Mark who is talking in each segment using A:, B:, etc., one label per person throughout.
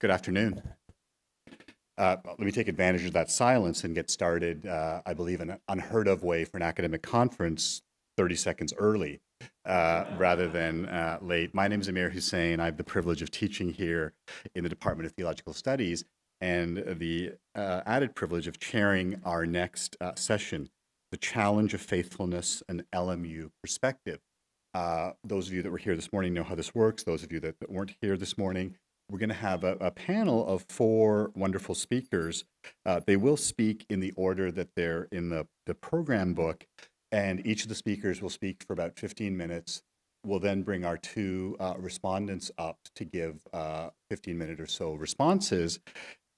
A: Good afternoon. Let me take advantage of that silence and get started, I believe, in an unheard of way for an academic conference, 30 seconds early rather than late. My name is Amir Hussain. I have the privilege of teaching here in the Department of Theological Studies and the added privilege of chairing our next session, The Challenge of Faithfulness, an LMU Perspective. Those of you that were here this morning know how this works. Those of you that weren't here this morning, we're going to have a panel of four wonderful speakers. They will speak in the order that they're in the program book, and each of the speakers will speak for about 15 minutes. We'll then bring our two respondents up to give 15-minute or so responses,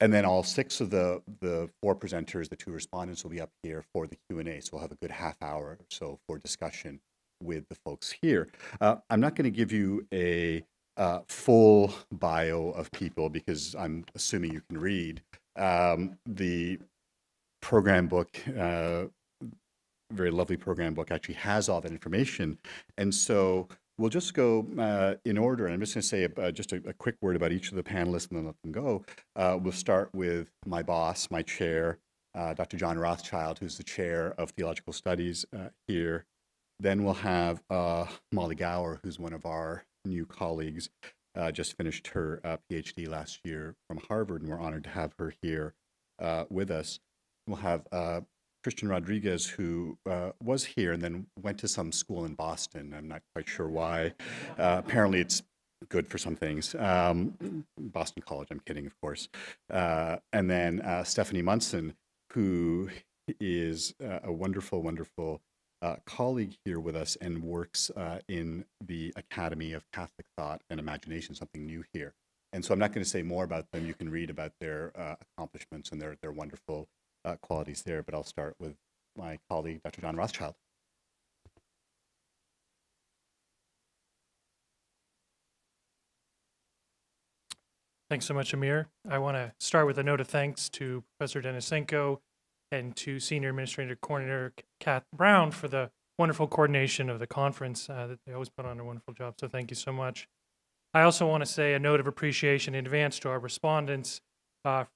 A: and then all six of the four presenters, the two respondents, will be up here for the Q&A. So we'll have a good half hour or so for discussion with the folks here. I'm not going to give you a full bio of people because I'm assuming you can read. The program book, very lovely program book, actually has all that information. And so we'll just go in order. And I'm just going to say just a quick word about each of the panelists and then let them go. We'll start with my boss, my chair, Dr. John Rothschild, who's the chair of theological studies here. Then we'll have Molly Gower, who's one of our new colleagues, just finished her PhD last year from Harvard, and we're honored to have her here with us. We'll have Christian Rodriguez, who was here and then went to some school in Boston. I'm not quite sure why. Apparently it's good for some things. Boston College, I'm kidding, of course. And then Stephanie Munson, who is a wonderful, wonderful colleague here with us and works in the Academy of Catholic Thought and Imagination, something new here. And so I'm not going to say more about them. You can read about their accomplishments and their wonderful qualities there, but I'll start with my colleague, Dr. John Rothschild.
B: Thanks so much, Amir. I want to start with a note of thanks to Professor Denisenko and to Senior Administrator Coordinator Kath Brown for the wonderful coordination of the conference that they always put on a wonderful job. So thank you so much. I also want to say a note of appreciation in advance to our respondents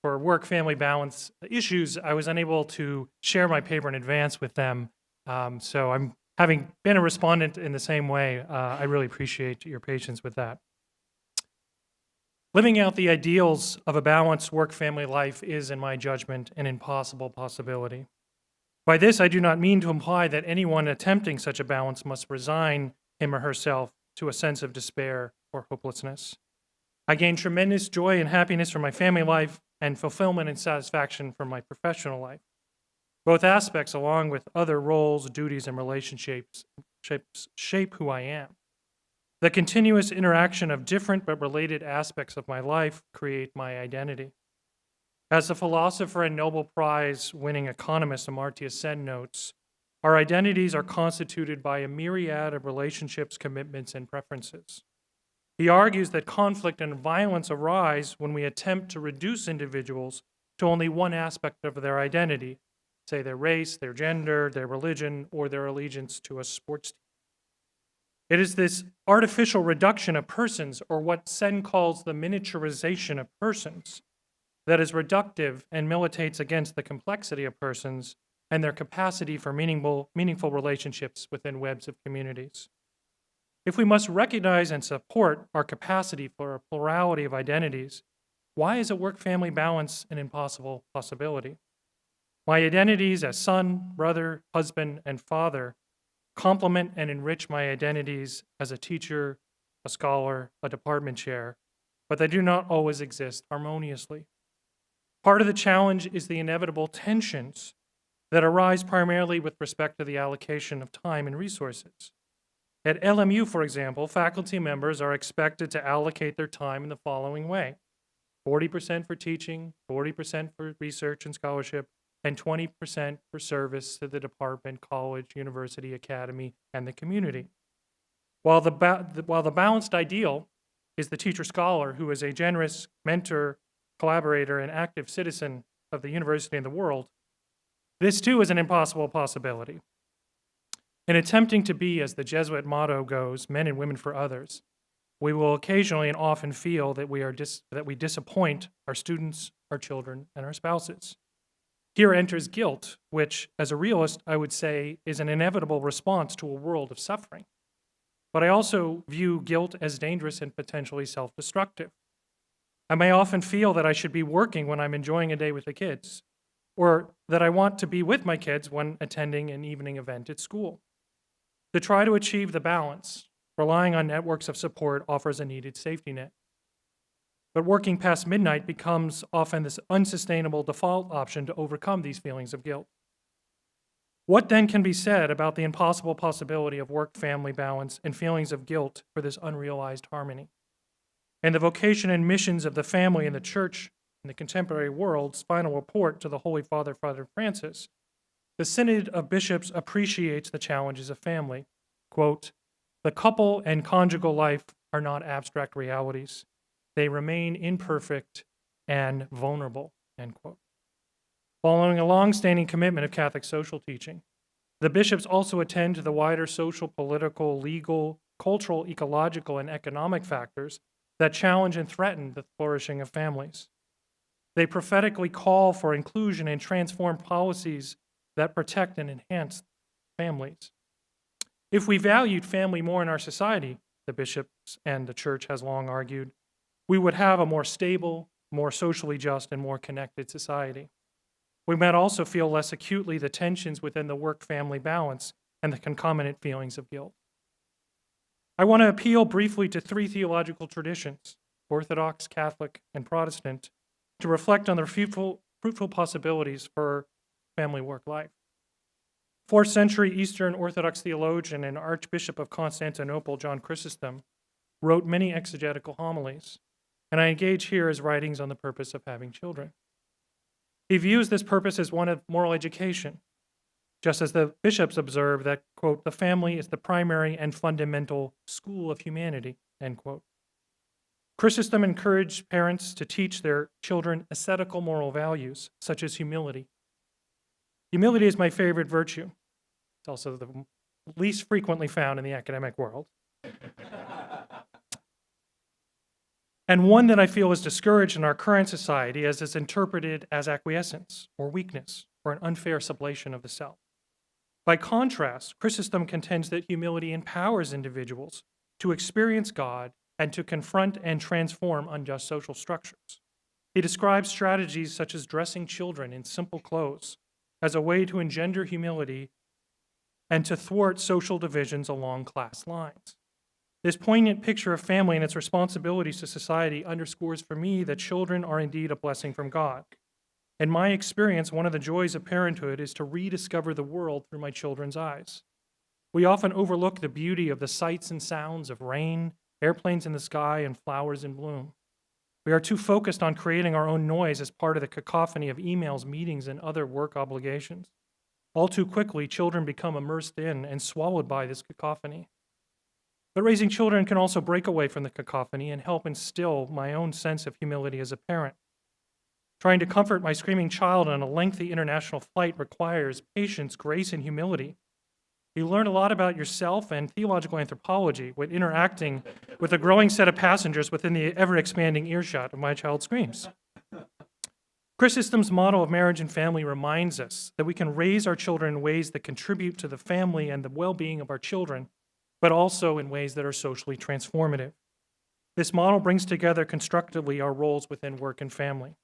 B: for work-family balance issues. I was unable to share my paper in advance with them. So I'm having been a respondent in the same way. I really appreciate your patience with that. Living out the ideals of a balanced work-family life is, in my judgment, an impossible possibility. By this, I do not mean to imply that anyone attempting such a balance must resign him or herself to a sense of despair or hopelessness. I gain tremendous joy and happiness from my family life and fulfillment and satisfaction from my professional life. Both aspects, along with other roles, duties, and relationships, shape who I am. The continuous interaction of different but related aspects of my life create my identity. As the philosopher and Nobel Prize-winning economist Amartya Sen notes, our identities are constituted by a myriad of relationships, commitments, and preferences. He argues that conflict and violence arise when we attempt to reduce individuals to only one aspect of their identity, say their race, their gender, their religion, or their allegiance to a sports team. It is this artificial reduction of persons, or what Sen calls the miniaturization of persons, that is reductive and militates against the complexity of persons and their capacity for meaningful relationships within webs of communities. If we must recognize and support our capacity for a plurality of identities, why is a work-family balance an impossible possibility? My identities as son, brother, husband, and father complement and enrich my identities as a teacher, a scholar, a department chair, but they do not always exist harmoniously. Part of the challenge is the inevitable tensions that arise primarily with respect to the allocation of time and resources. At LMU, for example, faculty members are expected to allocate their time in the following way: 40% for teaching, 40% for research and scholarship, and 20% for service to the department, college, university, academy, and the community. While the balanced ideal is the teacher-scholar who is a generous mentor, collaborator, and active citizen of the university and the world, this too is an impossible possibility. In attempting to be, as the Jesuit motto goes, men and women for others, we will occasionally and often feel that we disappoint our students, our children, and our spouses. Here enters guilt, which, as a realist, I would say is an inevitable response to a world of suffering. But I also view guilt as dangerous and potentially self-destructive. I may often feel that I should be working when I'm enjoying a day with the kids, or that I want to be with my kids when attending an evening event at school. To try to achieve the balance, relying on networks of support offers a needed safety net. But working past midnight becomes often this unsustainable default option to overcome these feelings of guilt. What then can be said about the impossible possibility of work-family balance and feelings of guilt for this unrealized harmony? And the vocation and missions of the family and the church in the contemporary world's final report to the Holy Father, Father Francis, the Synod of Bishops appreciates the challenges of family. Quote, "The couple and conjugal life are not abstract realities. They remain imperfect and vulnerable," end quote. Following a long-standing commitment of Catholic social teaching, the bishops also attend to the wider social, political, legal, cultural, ecological, and economic factors that challenge and threaten the flourishing of families. They prophetically call for inclusion and transform policies that protect and enhance families. If we valued family more in our society, the bishops and the church has long argued, we would have a more stable, more socially just, and more connected society. We might also feel less acutely the tensions within the work-family balance and the concomitant feelings of guilt. I want to appeal briefly to three theological traditions, Orthodox, Catholic, and Protestant, to reflect on their fruitful possibilities for family work life. 4th century Eastern Orthodox theologian and Archbishop of Constantinople, John Chrysostom, wrote many exegetical homilies, and I engage here his writings on the purpose of having children. He views this purpose as one of moral education, just as the bishops observe that, quote, "the family is the primary and fundamental school of humanity," end quote. Chrysostom encouraged parents to teach their children ascetical moral values, such as humility. Humility is my favorite virtue. It's also the least frequently found in the academic world. And one that I feel is discouraged in our current society as it's interpreted as acquiescence or weakness or an unfair sublation of the self. By contrast, Chrysostom contends that humility empowers individuals to experience God and to confront and transform unjust social structures. He describes strategies such as dressing children in simple clothes as a way to engender humility and to thwart social divisions along class lines. This poignant picture of family and its responsibilities to society underscores for me that children are indeed a blessing from God. In my experience, one of the joys of parenthood is to rediscover the world through my children's eyes. We often overlook the beauty of the sights and sounds of rain, airplanes in the sky, and flowers in bloom. We are too focused on creating our own noise as part of the cacophony of emails, meetings, and other work obligations. All too quickly, children become immersed in and swallowed by this cacophony. But raising children can also break away from the cacophony and help instill my own sense of humility as a parent. Trying to comfort my screaming child on a lengthy international flight requires patience, grace, and humility. You learn a lot about yourself and theological anthropology when interacting with a growing set of passengers within the ever-expanding earshot of my child's screams. Chrysostom's model of marriage and family reminds us that we can raise our children in ways that contribute to the family and the well-being of our children, but also in ways that are socially transformative. This model brings together constructively our roles within work and family.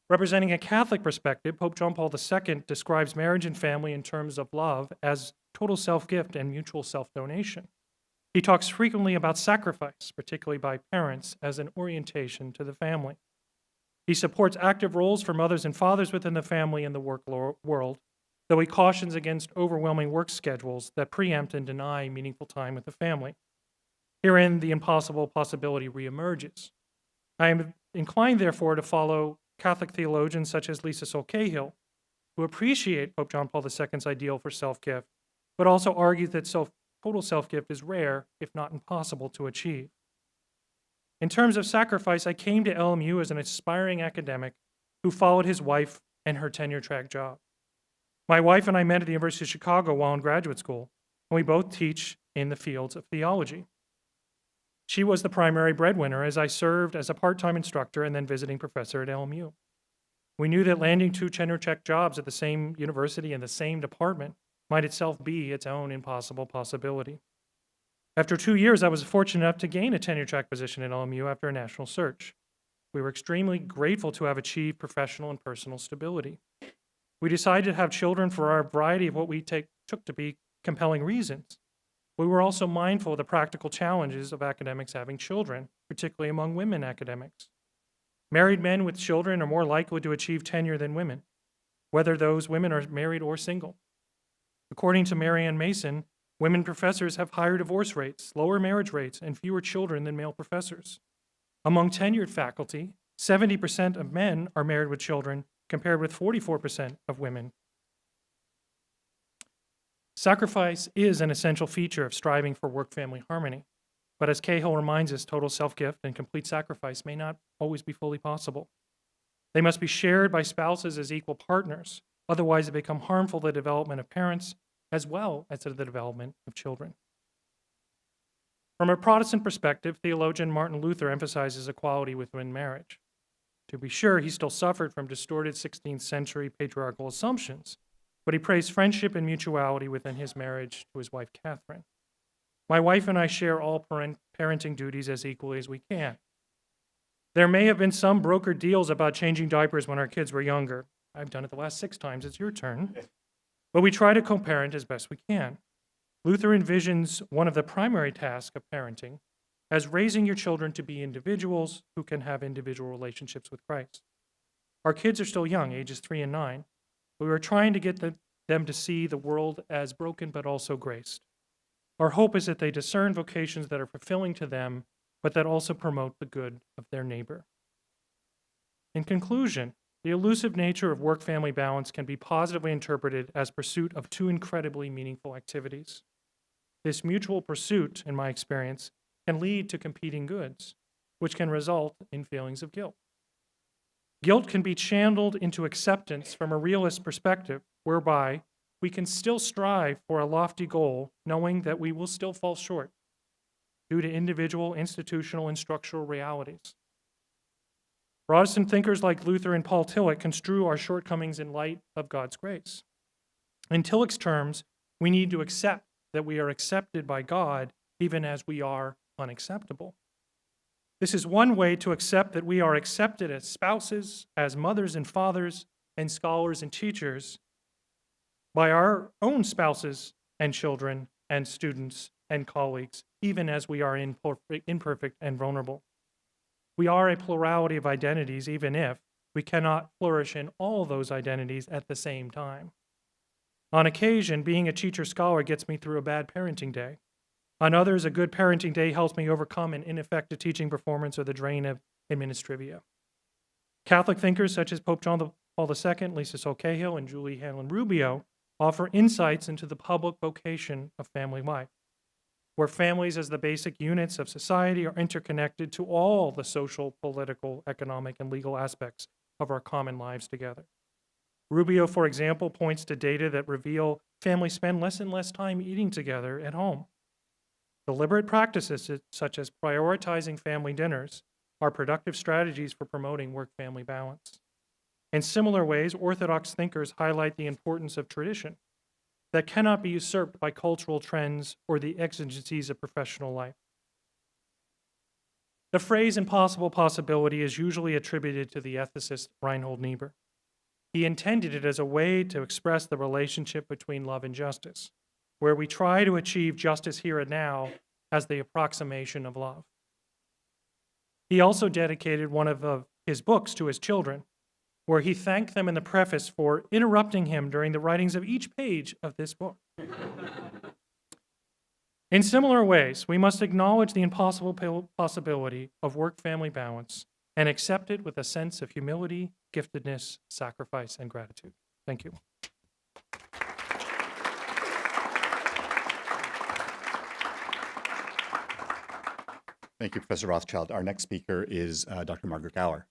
B: Representing a Catholic perspective, Pope John Paul II describes marriage and family in terms of love as total self-gift and mutual self-donation. He talks frequently about sacrifice, particularly by parents, as an orientation to the family. He supports active roles for mothers and fathers within the family and the work world, though he cautions against overwhelming work schedules that preempt and deny meaningful time with the family. Herein, the impossible possibility reemerges. I am inclined, therefore, to follow Catholic theologians such as Lisa Sol Cahill, who appreciate Pope John Paul II's ideal for self-gift, but also argue that total self-gift is rare, if not impossible, to achieve. In terms of sacrifice, I came to LMU as an aspiring academic who followed his wife and her tenure-track job. My wife and I met at the University of Chicago while in graduate school, and we both teach in the fields of theology. She was the primary breadwinner as I served as a part-time instructor and then visiting professor at LMU. We knew that landing two tenure-check jobs at the same university in the same department might itself be its own impossible possibility. After 2 years, I was fortunate enough to gain a tenure-track position at LMU after a national search. We were extremely grateful to have achieved professional and personal stability. We decided to have children for a variety of what we took to be compelling reasons. We were also mindful of the practical challenges of academics having children, particularly among women academics. Married men with children are more likely to achieve tenure than women, whether those women are married or single. According to Marianne Mason, women professors have higher divorce rates, lower marriage rates, and fewer children than male professors. Among tenured faculty, 70% of men are married with children, compared with 44% of women. Sacrifice is an essential feature of striving for work-family harmony. But as Cahill reminds us, total self-gift and complete sacrifice may not always be fully possible. They must be shared by spouses as equal partners. Otherwise, they become harmful to the development of parents as well as to the development of children. From a Protestant perspective, theologian Martin Luther emphasizes equality within marriage. To be sure, he still suffered from distorted 16th century patriarchal assumptions, but he praised friendship and mutuality within his marriage to his wife, Catherine. My wife and I share all parenting duties as equally as we can. There may have been some brokered deals about changing diapers when our kids were younger. I've done it the last 6 times, it's your turn. But we try to co-parent as best we can. Luther envisions one of the primary tasks of parenting as raising your children to be individuals who can have individual relationships with Christ. Our kids are still young, ages 3 and 9, but we are trying to get them to see the world as broken but also graced. Our hope is that they discern vocations that are fulfilling to them, but that also promote the good of their neighbor. In conclusion, the elusive nature of work-family balance can be positively interpreted as pursuit of two incredibly meaningful activities. This mutual pursuit, in my experience, can lead to competing goods, which can result in feelings of guilt. Guilt can be channeled into acceptance from a realist perspective, whereby we can still strive for a lofty goal, knowing that we will still fall short due to individual, institutional, and structural realities. Protestant thinkers like Luther and Paul Tillich construe our shortcomings in light of God's grace. In Tillich's terms, we need to accept that we are accepted by God even as we are unacceptable. This is one way to accept that we are accepted as spouses, as mothers and fathers, and scholars and teachers, by our own spouses and children and students and colleagues, even as we are imperfect and vulnerable. We are a plurality of identities, even if we cannot flourish in all those identities at the same time. On occasion, being a teacher-scholar gets me through a bad parenting day. On others, a good parenting day helps me overcome an ineffective teaching performance or the drain of administrivia. Catholic thinkers such as Pope John Paul II, Lisa Sol Cahill, and Julie Hanlon Rubio offer insights into the public vocation of family life, where families as the basic units of society are interconnected to all the social, political, economic, and legal aspects of our common lives together. Rubio, for example, points to data that reveal families spend less and less time eating together at home. Deliberate practices such as prioritizing family dinners are productive strategies for promoting work-family balance. In similar ways, Orthodox thinkers highlight the importance of tradition that cannot be usurped by cultural trends or the exigencies of professional life. The phrase impossible possibility is usually attributed to the ethicist Reinhold Niebuhr. He intended it as a way to express the relationship between love and justice, where we try to achieve justice here and now as the approximation of love. He also dedicated one of his books to his children, where he thanked them in the preface for interrupting him during the writings of each page of this book. In similar ways, we must acknowledge the impossible possibility of work-family balance and accept it with a sense of humility, giftedness, sacrifice, and gratitude. Thank you.
A: Thank you, Professor Rothschild. Our next speaker is Dr. Margaret Gower.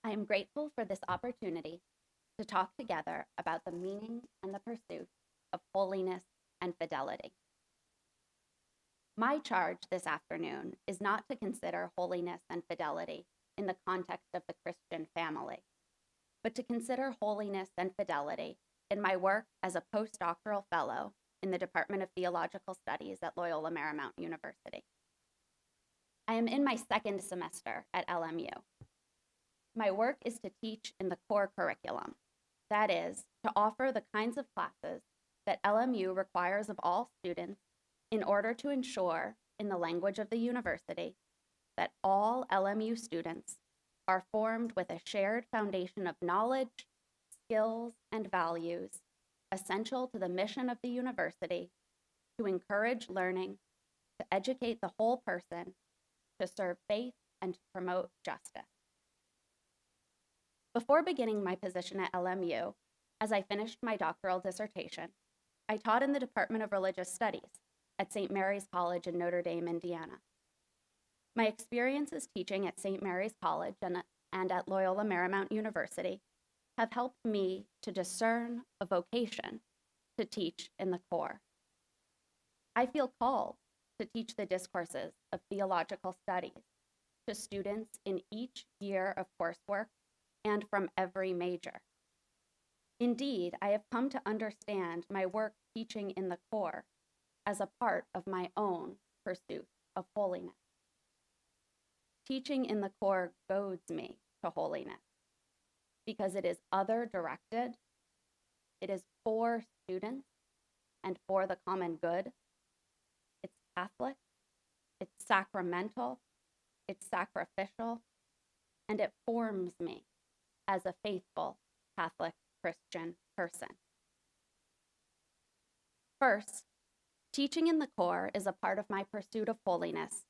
C: I am grateful for this opportunity to talk together about the meaning and the pursuit of holiness and fidelity. My charge this afternoon is not to consider holiness and fidelity in the context of the Christian family, but to consider holiness and fidelity in my work as a postdoctoral fellow in the Department of Theological Studies at Loyola Marymount University. I am in my second semester at LMU. My work is to teach in the core curriculum, that is, to offer the kinds of classes that LMU requires of all students in order to ensure, in the language of the university, that all LMU students are formed with a shared foundation of knowledge, skills, and values essential to the mission of the university to encourage learning, to educate the whole person, to serve faith, and to promote justice. Before beginning my position at LMU, as I finished my doctoral dissertation, I taught in the Department of Religious Studies at St. Mary's College in Notre Dame, Indiana. My experiences teaching at St. Mary's College and at Loyola Marymount University have helped me to discern a vocation to teach in the core. I feel called to teach the discourses of theological studies to students in each year of coursework and from every major. Indeed, I have come to understand my work teaching in the core as a part of my own pursuit of holiness. Teaching in the core goads me to holiness because it is other-directed, it is for students and for the common good, it's Catholic, it's sacramental, it's sacrificial, and it forms me as a faithful Catholic Christian person. First, teaching in the core is a part of my pursuit of holiness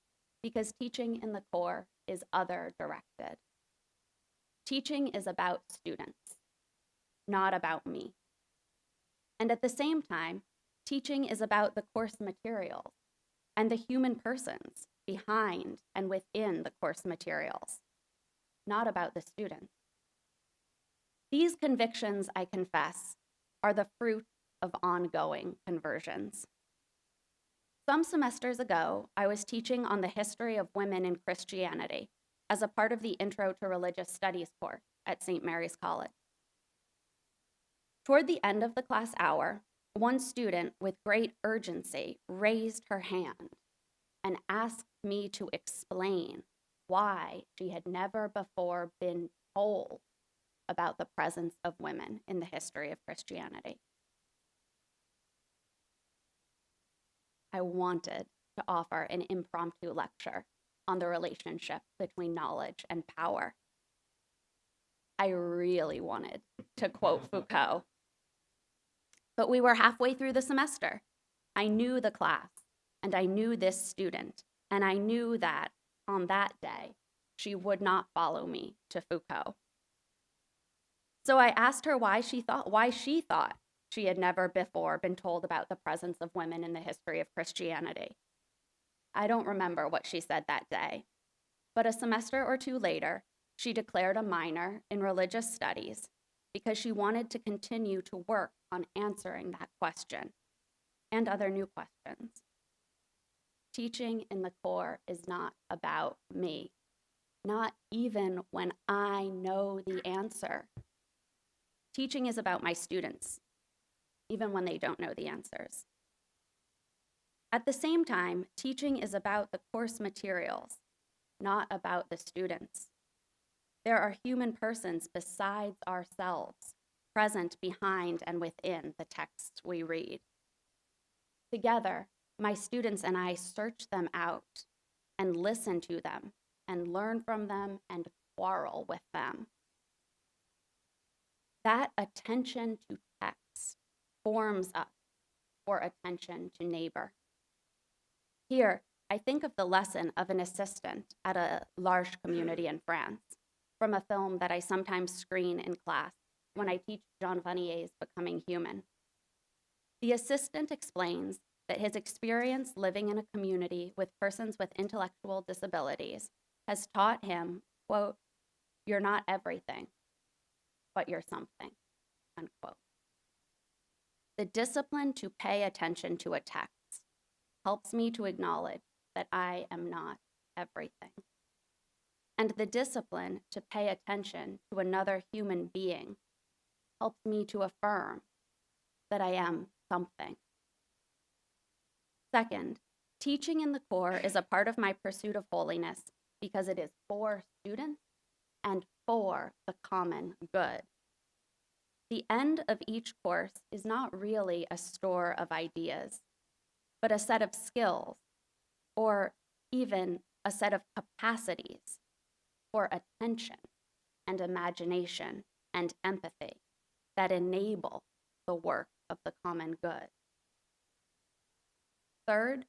C: because teaching in the core is other-directed. Teaching is about students, not about me. And at the same time, teaching is about the course materials and the human persons behind and within the course materials, not about the students. These convictions, I confess, are the fruit of ongoing conversions. Some semesters ago, I was teaching on the history of women in Christianity as a part of the Intro to Religious Studies course at St. Mary's College. Toward the end of the class hour, one student with great urgency raised her hand and asked me to explain why she had never before been told about the presence of women in the history of Christianity. I wanted to offer an impromptu lecture on the relationship between knowledge and power. I really wanted to quote Foucault. But we were halfway through the semester. I knew the class, and I knew this student, and I knew that on that day, she would not follow me to Foucault. So I asked her why she thought she had never before been told about the presence of women in the history of Christianity. I don't remember what she said that day, but a semester or two later, she declared a minor in religious studies because she wanted to continue to work on answering that question and other new questions. Teaching in the core is not about me, not even when I know the answer. Teaching is about my students, even when they don't know the answers. At the same time, teaching is about the course materials, not about the students. There are human persons besides ourselves, present behind and within the texts we read. Together, my students and I search them out and listen to them and learn from them and quarrel with them. That attention to text forms us for attention to neighbor. Here, I think of the lesson of an assistant at a L'Arche community in France from a film that I sometimes screen in class when I teach Jean Vanier's Becoming Human. The assistant explains that his experience living in a community with persons with intellectual disabilities has taught him, quote, You're not everything, but you're something, unquote. The discipline to pay attention to a text helps me to acknowledge that I am not everything. And the discipline to pay attention to another human being helps me to affirm that I am something. Second, teaching in the core is a part of my pursuit of holiness because it is for students and for the common good. The end of each course is not really a store of ideas, but a set of skills, or even a set of capacities for attention and imagination and empathy that enable the work of the common good. Third,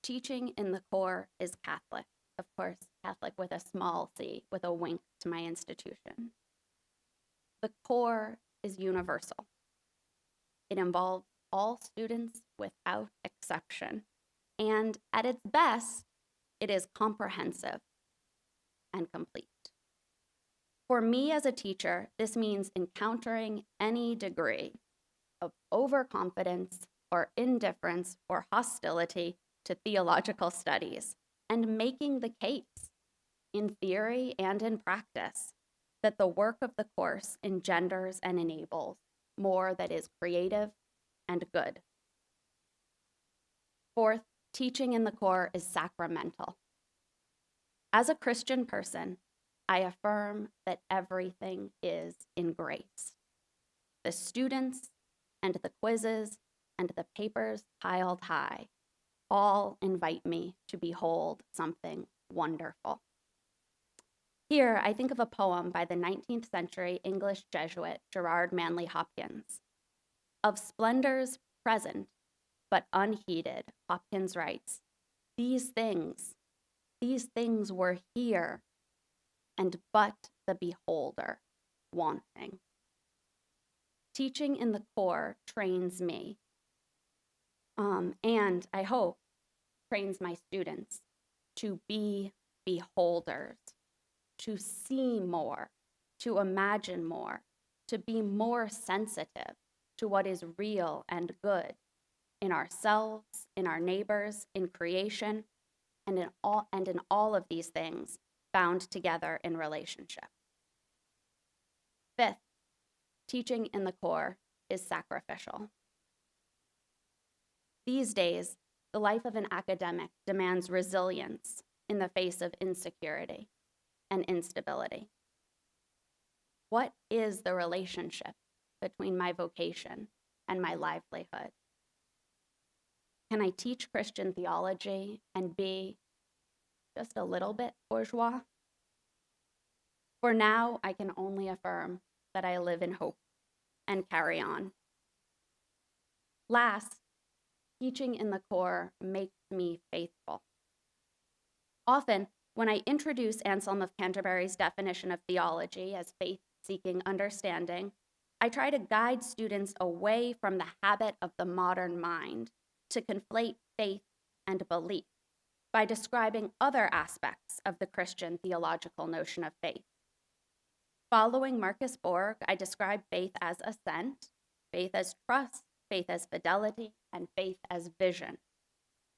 C: teaching in the core is Catholic. Of course, Catholic with a small c, with a wink to my institution. The core is universal. It involves all students without exception. And at its best, it is comprehensive and complete. For me as a teacher, this means encountering any degree of overconfidence or indifference or hostility to theological studies and making the case, in theory and in practice, that the work of the course engenders and enables more that is creative and good. Fourth, teaching in the core is sacramental. As a Christian person, I affirm that everything is in grace. The students and the quizzes and the papers piled high all invite me to behold something wonderful. Here, I think of a poem by the 19th century English Jesuit Gerard Manley Hopkins. Of splendors present but unheeded, Hopkins writes, these things were here, and but the beholder wanting. Teaching in the core trains me, and I hope trains my students to be beholders, to see more, to imagine more, to be more sensitive to what is real and good in ourselves, in our neighbors, in creation, and in all of these things bound together in relationship. Fifth, teaching in the core is sacrificial. These days, the life of an academic demands resilience in the face of insecurity and instability. What is the relationship between my vocation and my livelihood? Can I teach Christian theology and be just a little bit bourgeois? For now, I can only affirm that I live in hope and carry on. Last, teaching in the core makes me faithful. Often, when I introduce Anselm of Canterbury's definition of theology as faith-seeking understanding, I try to guide students away from the habit of the modern mind to conflate faith and belief by describing other aspects of the Christian theological notion of faith. Following Marcus Borg, I describe faith as assent, faith as trust, faith as fidelity, and faith as vision.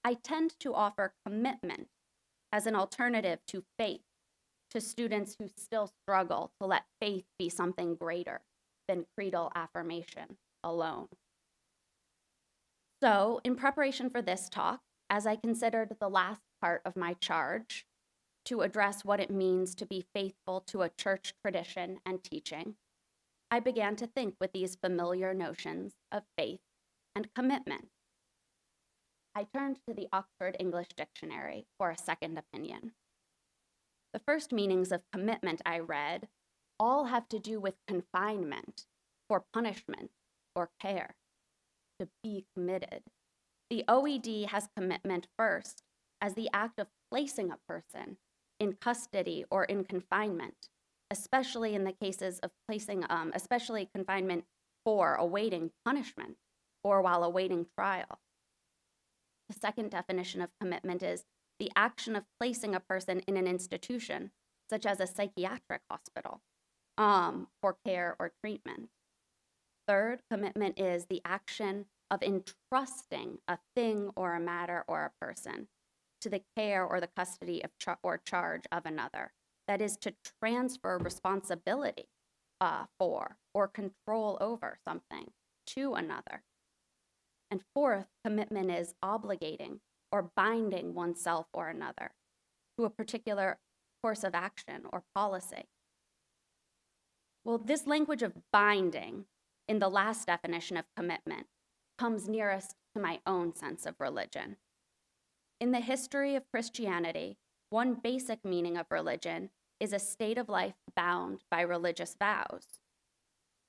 C: I tend to offer commitment as an alternative to faith to students who still struggle to let faith be something greater than creedal affirmation alone. So, in preparation for this talk, as I considered the last part of my charge to address what it means to be faithful to a church tradition and teaching, I began to think with these familiar notions of faith and commitment. I turned to the Oxford English Dictionary for a second opinion. The first meanings of commitment I read all have to do with confinement, for punishment, or care, to be committed. The OED has commitment first as the act of placing a person in custody or in confinement, especially in the cases of placing, especially confinement for awaiting punishment or while awaiting trial. The second definition of commitment is the action of placing a person in an institution such as a psychiatric hospital, for care or treatment. Third, commitment is the action of entrusting a thing or a matter or a person to the care or the custody of or charge of another. That is to transfer responsibility for or control over something to another. And fourth, commitment is obligating or binding oneself or another to a particular course of action or policy. Well, this language of binding in the last definition of commitment comes nearest to my own sense of religion. In the history of Christianity, one basic meaning of religion is a state of life bound by religious vows.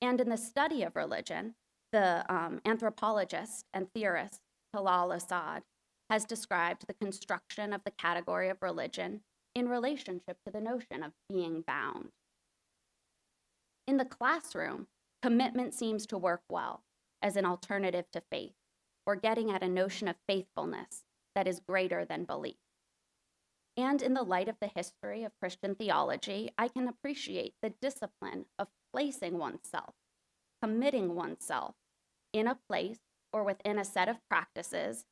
C: And in the study of religion, the anthropologist and theorist Talal Asad has described the construction of the category of religion in relationship to the notion of being bound. In the classroom, commitment seems to work well as an alternative to faith, or getting at a notion of faithfulness that is greater than belief. And in the light of the history of Christian theology, I can appreciate the discipline of placing oneself, committing oneself in a place or within a set of practices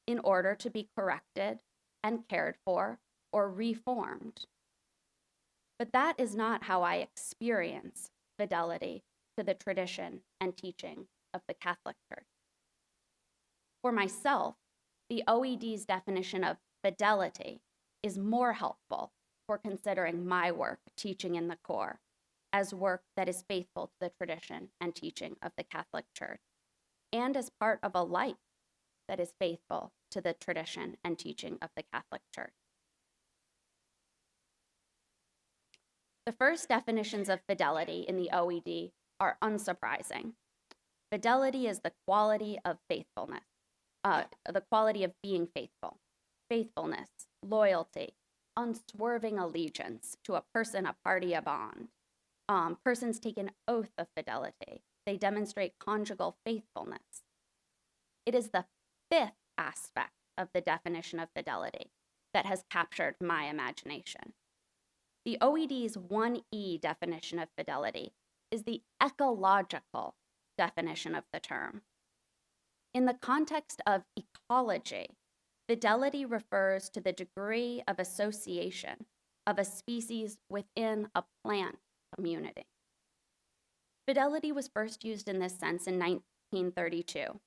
C: in order to be corrected and cared for or reformed. But that is not how I experience fidelity to the tradition and teaching of the Catholic Church. For myself, the OED's definition of fidelity is more helpful for considering my work teaching in the core as work that is faithful to the tradition and teaching of the Catholic Church, and as part of a life that is faithful to the tradition and teaching of the Catholic Church. The first definitions of fidelity in the OED are unsurprising. Fidelity is the quality of faithfulness, the quality of being faithful, faithfulness, loyalty, unswerving allegiance to a person, a party, a bond. Persons take an oath of fidelity. They demonstrate conjugal faithfulness. It is the fifth aspect of the definition of fidelity that has captured my imagination. The OED's 1E definition of fidelity is the ecological definition of the term. In the context of ecology, fidelity refers to the degree of association of a species within a plant community. Fidelity was first used in this sense in 1932.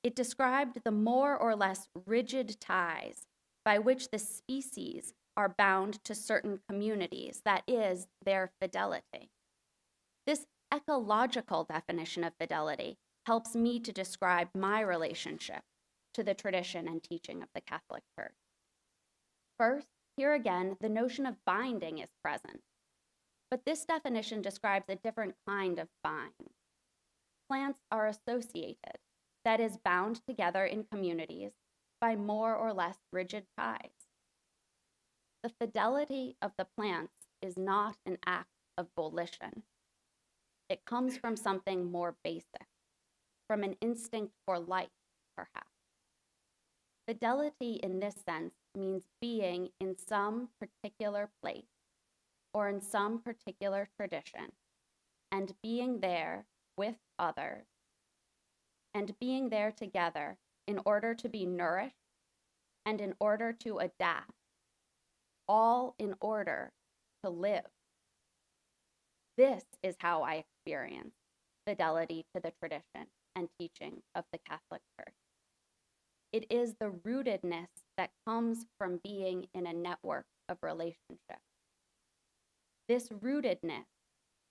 C: It described the more or less rigid ties by which the species are bound to certain communities, that is, their fidelity. This ecological definition of fidelity helps me to describe my relationship to the tradition and teaching of the Catholic Church. First, here again, the notion of binding is present, but this definition describes a different kind of bind. Plants are associated, that is, bound together in communities by more or less rigid ties. The fidelity of the plants is not an act of volition. It comes from something more basic, from an instinct for life, perhaps. Fidelity in this sense means being in some particular place or in some particular tradition and being there with others and being there together in order to be nourished and in order to adapt, all in order to live. This is how I experience fidelity to the tradition and teaching of the Catholic Church. It is the rootedness that comes from being in a network of relationships. This rootedness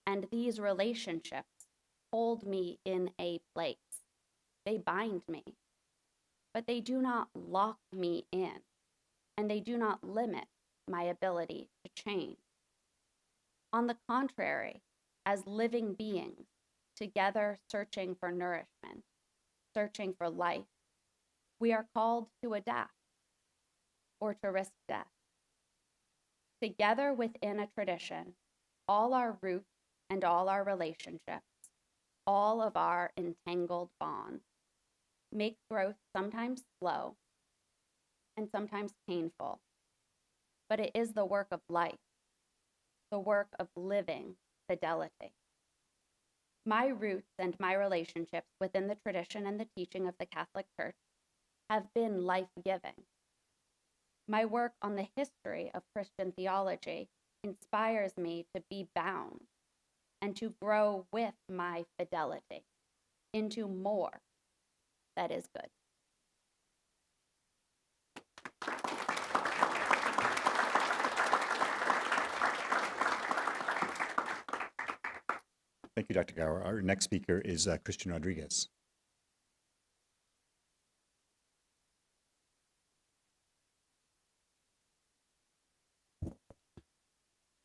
C: and these relationships hold me in a place. They bind me, but they do not lock me in, and they do not limit my ability to change. On the contrary, as living beings, together searching for nourishment, searching for life, we are called to adapt or to risk death. Together within a tradition, all our roots and all our relationships, all of our entangled bonds, make growth sometimes slow and sometimes painful, but it is the work of life the work of living fidelity. My roots and my relationships within the tradition and the teaching of the Catholic Church have been life-giving. My work on the history of Christian theology inspires me to be bound and to grow with my fidelity into more that is good.
A: Thank you, Dr. Gower. Our next speaker is Christian Rodriguez.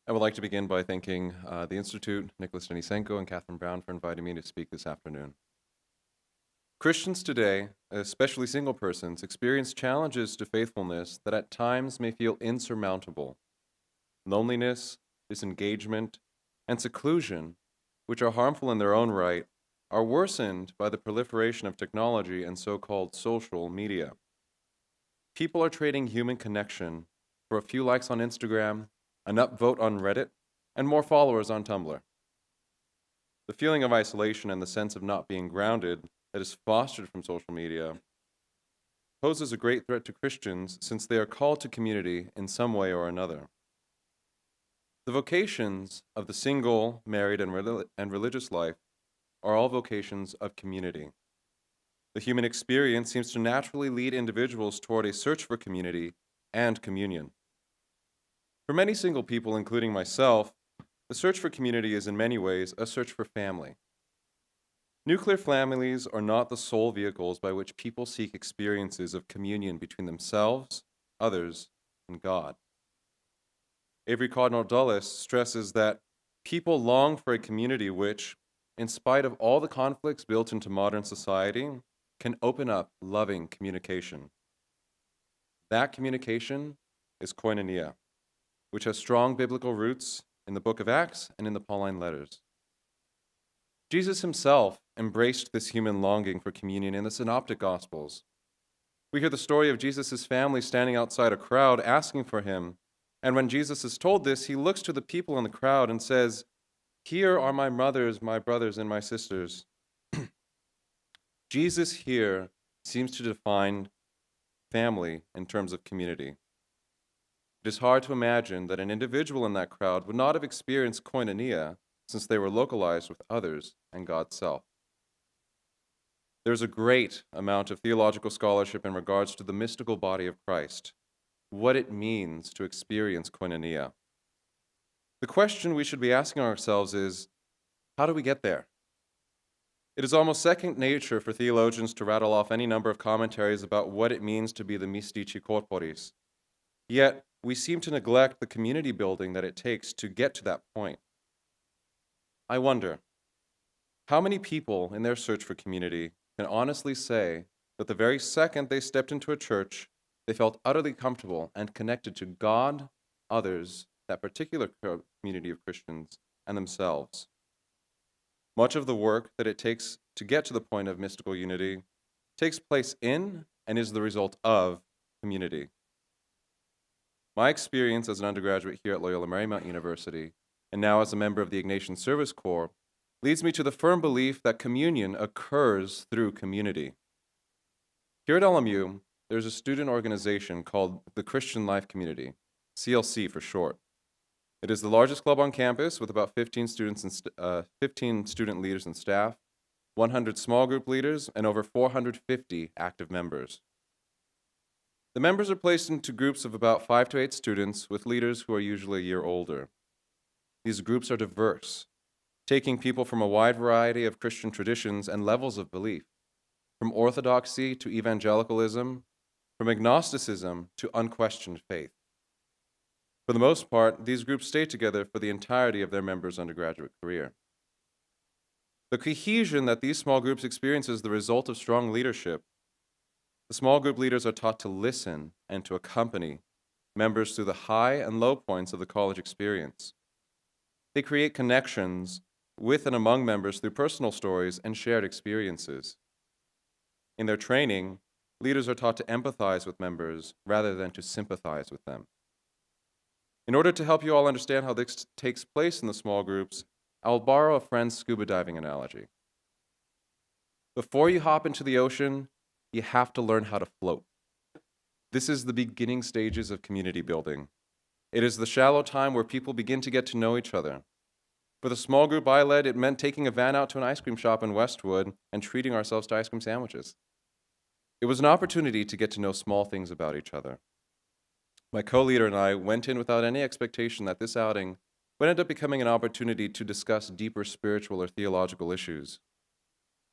D: I would like to begin by thanking the Institute, Nicholas Denisenko, and Catherine Brown for inviting me to speak this afternoon. Christians today, especially single persons, experience challenges to faithfulness that at times may feel insurmountable. Loneliness, disengagement, and seclusion, which are harmful in their own right, are worsened by the proliferation of technology and so-called social media. People are trading human connection for a few likes on Instagram, an upvote on Reddit, and more followers on Tumblr. The feeling of isolation and the sense of not being grounded that is fostered from social media poses a great threat to Christians since they are called to community in some way or another. The vocations of the single, married, and religious life are all vocations of community. The human experience seems to naturally lead individuals toward a search for community and communion. For many single people, including myself, the search for community is in many ways a search for family. Nuclear families are not the sole vehicles by which people seek experiences of communion between themselves, others, and God. Avery Cardinal Dulles stresses that people long for a community which, in spite of all the conflicts built into modern society, can open up loving communication. That communication is koinonia, which has strong biblical roots in the book of Acts and in the Pauline letters. Jesus himself embraced this human longing for communion in the Synoptic Gospels. We hear the story of Jesus' family standing outside a crowd asking for him, and when Jesus is told this, he looks to the people in the crowd and says, "Here are my mothers, my brothers, and my sisters." Jesus here seems to define family in terms of community. It is hard to imagine that an individual in that crowd would not have experienced koinonia since they were localized with others and God's self. There's a great amount of theological scholarship in regards to the mystical body of Christ, what it means to experience koinonia. The question we should be asking ourselves is, how do we get there? It is almost second nature for theologians to rattle off any number of commentaries about what it means to be the mystici corporis. Yet, we seem to neglect the community building that it takes to get to that point. I wonder, how many people in their search for community can honestly say that the very second they stepped into a church, they felt utterly comfortable and connected to God, others, that particular community of Christians, and themselves? Much of the work that it takes to get to the point of mystical unity takes place in and is the result of community. My experience as an undergraduate here at Loyola Marymount University, and now as a member of the Ignatian Service Corps, leads me to the firm belief that communion occurs through community. Here at LMU, there's a student organization called the Christian Life Community, CLC for short. It is the largest club on campus with about 15 student leaders and staff, 100 small group leaders, and over 450 active members. The members are placed into groups of about 5 to 8 students with leaders who are usually a year older. These groups are diverse, taking people from a wide variety of Christian traditions and levels of belief, from orthodoxy to evangelicalism, from agnosticism to unquestioned faith. For the most part, these groups stay together for the entirety of their members' undergraduate career. The cohesion that these small groups experience is the result of strong leadership. The small group leaders are taught to listen and to accompany members through the high and low points of the college experience. They create connections with and among members through personal stories and shared experiences. In their training, leaders are taught to empathize with members rather than to sympathize with them. In order to help you all understand how this takes place in the small groups, I'll borrow a friend's scuba diving analogy. Before you hop into the ocean, you have to learn how to float. This is the beginning stages of community building. It is the shallow time where people begin to get to know each other. For the small group I led, it meant taking a van out to an ice cream shop in Westwood and treating ourselves to ice cream sandwiches. It was an opportunity to get to know small things about each other. My co-leader and I went in without any expectation that this outing would end up becoming an opportunity to discuss deeper spiritual or theological issues.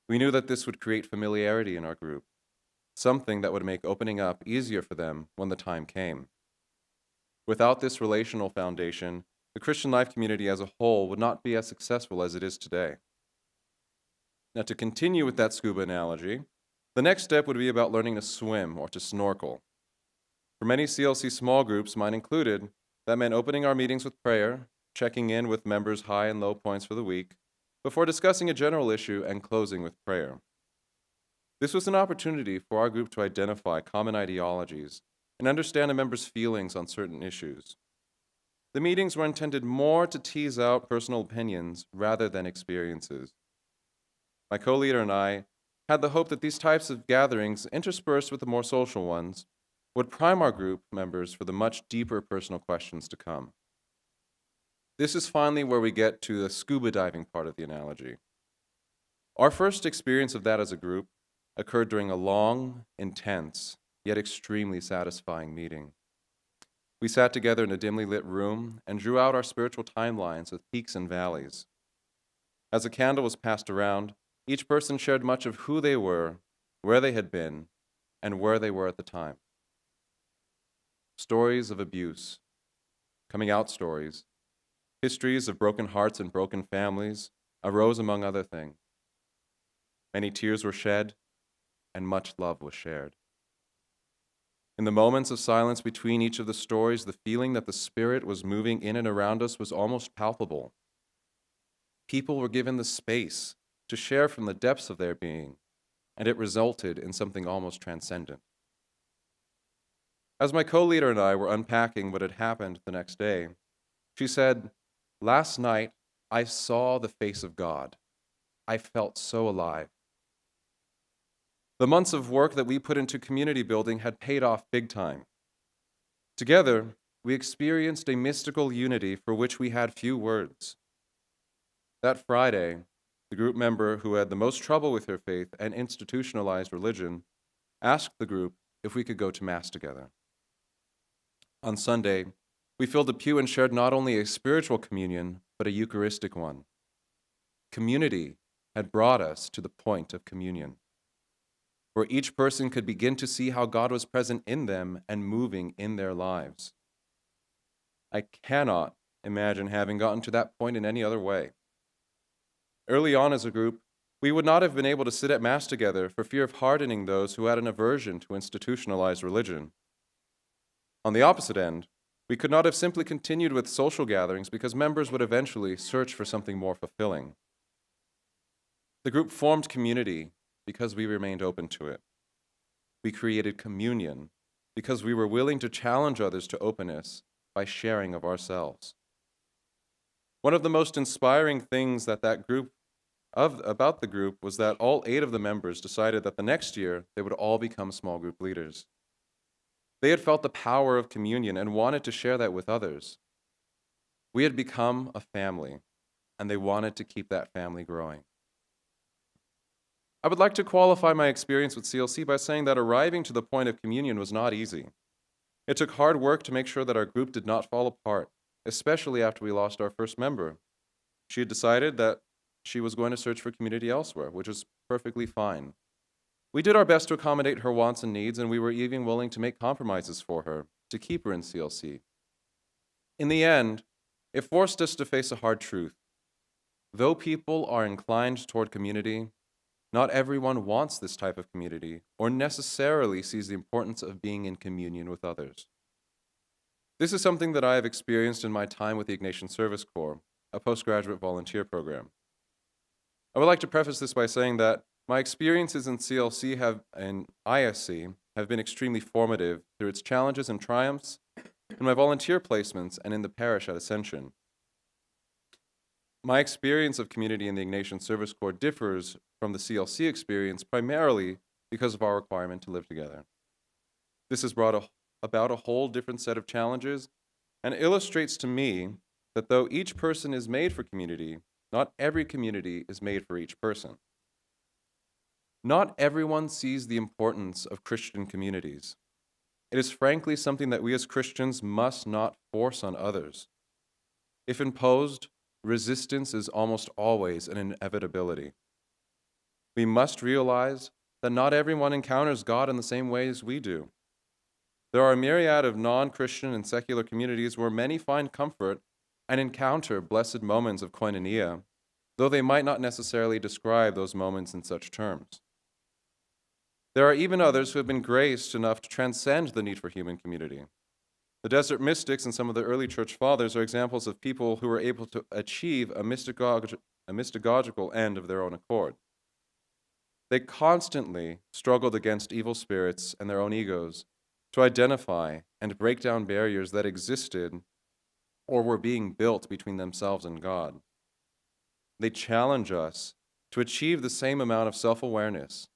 D: We knew that this would create familiarity in our group, something that would make opening up easier for them when the time came. Without this relational foundation, the Christian life community as a whole would not be as successful as it is today. Now, to continue with that scuba analogy, the next step would be about learning to swim or to snorkel. For many CLC small groups, mine included, that meant opening our meetings with prayer, checking in with members' high and low points for the week, before discussing a general issue and closing with prayer. This was an opportunity for our group to identify common ideologies and understand a member's feelings on certain issues. The meetings were intended more to tease out personal opinions rather than experiences. My co-leader and I had the hope that these types of gatherings, interspersed with the more social ones, would prime our group members for the much deeper personal questions to come. This is finally where we get to the scuba diving part of the analogy. Our first experience of that as a group occurred during a long, intense, yet extremely satisfying meeting. We sat together in a dimly lit room and drew out our spiritual timelines with peaks and valleys. As a candle was passed around, each person shared much of who they were, where they had been, and where they were at the time. Stories of abuse, coming out stories, histories of broken hearts and broken families arose among other things. Many tears were shed, and much love was shared. In the moments of silence between each of the stories, the feeling that the Spirit was moving in and around us was almost palpable. People were given the space to share from the depths of their being, and it resulted in something almost transcendent. As my co-leader and I were unpacking what had happened the next day, she said, "Last night, I saw the face of God. I felt so alive." The months of work that we put into community building had paid off big time. Together, we experienced a mystical unity for which we had few words. That Friday, the group member who had the most trouble with her faith and institutionalized religion asked the group if we could go to Mass together. On Sunday, we filled a pew and shared not only a spiritual communion, but a Eucharistic one. Community had brought us to the point of communion, where each person could begin to see how God was present in them and moving in their lives. I cannot imagine having gotten to that point in any other way. Early on as a group, we would not have been able to sit at Mass together for fear of hardening those who had an aversion to institutionalized religion. On the opposite end, we could not have simply continued with social gatherings because members would eventually search for something more fulfilling. The group formed community because we remained open to it. We created communion because we were willing to challenge others to openness by sharing of ourselves. One of the most inspiring things about the group was that all 8 of the members decided that the next year they would all become small group leaders. They had felt the power of communion and wanted to share that with others. We had become a family, and they wanted to keep that family growing. I would like to qualify my experience with CLC by saying that arriving to the point of communion was not easy. It took hard work to make sure that our group did not fall apart, especially after we lost our first member. She had decided that she was going to search for community elsewhere, which was perfectly fine. We did our best to accommodate her wants and needs, and we were even willing to make compromises for her to keep her in CLC. In the end, it forced us to face a hard truth. Though people are inclined toward community, not everyone wants this type of community or necessarily sees the importance of being in communion with others. This is something that I have experienced in my time with the Ignatian Service Corps, a postgraduate volunteer program. I would like to preface this by saying that my experiences in CLC and ISC have been extremely formative through its challenges and triumphs, in my volunteer placements, and in the parish at Ascension. My experience of community in the Ignatian Service Corps differs from the CLC experience primarily because of our requirement to live together. This has brought about a whole different set of challenges and illustrates to me that though each person is made for community, not every community is made for each person. Not everyone sees the importance of Christian communities. It is frankly something that we as Christians must not force on others. If imposed, resistance is almost always an inevitability. We must realize that not everyone encounters God in the same way as we do. There are a myriad of non-Christian and secular communities where many find comfort and encounter blessed moments of koinonia, though they might not necessarily describe those moments in such terms. There are even others who have been graced enough to transcend the need for human community. The desert mystics and some of the early church fathers are examples of people who were able to achieve a mystagogical end of their own accord. They constantly struggled against evil spirits and their own egos to identify and break down barriers that existed or were being built between themselves and God. They challenge us to achieve the same amount of self-awareness,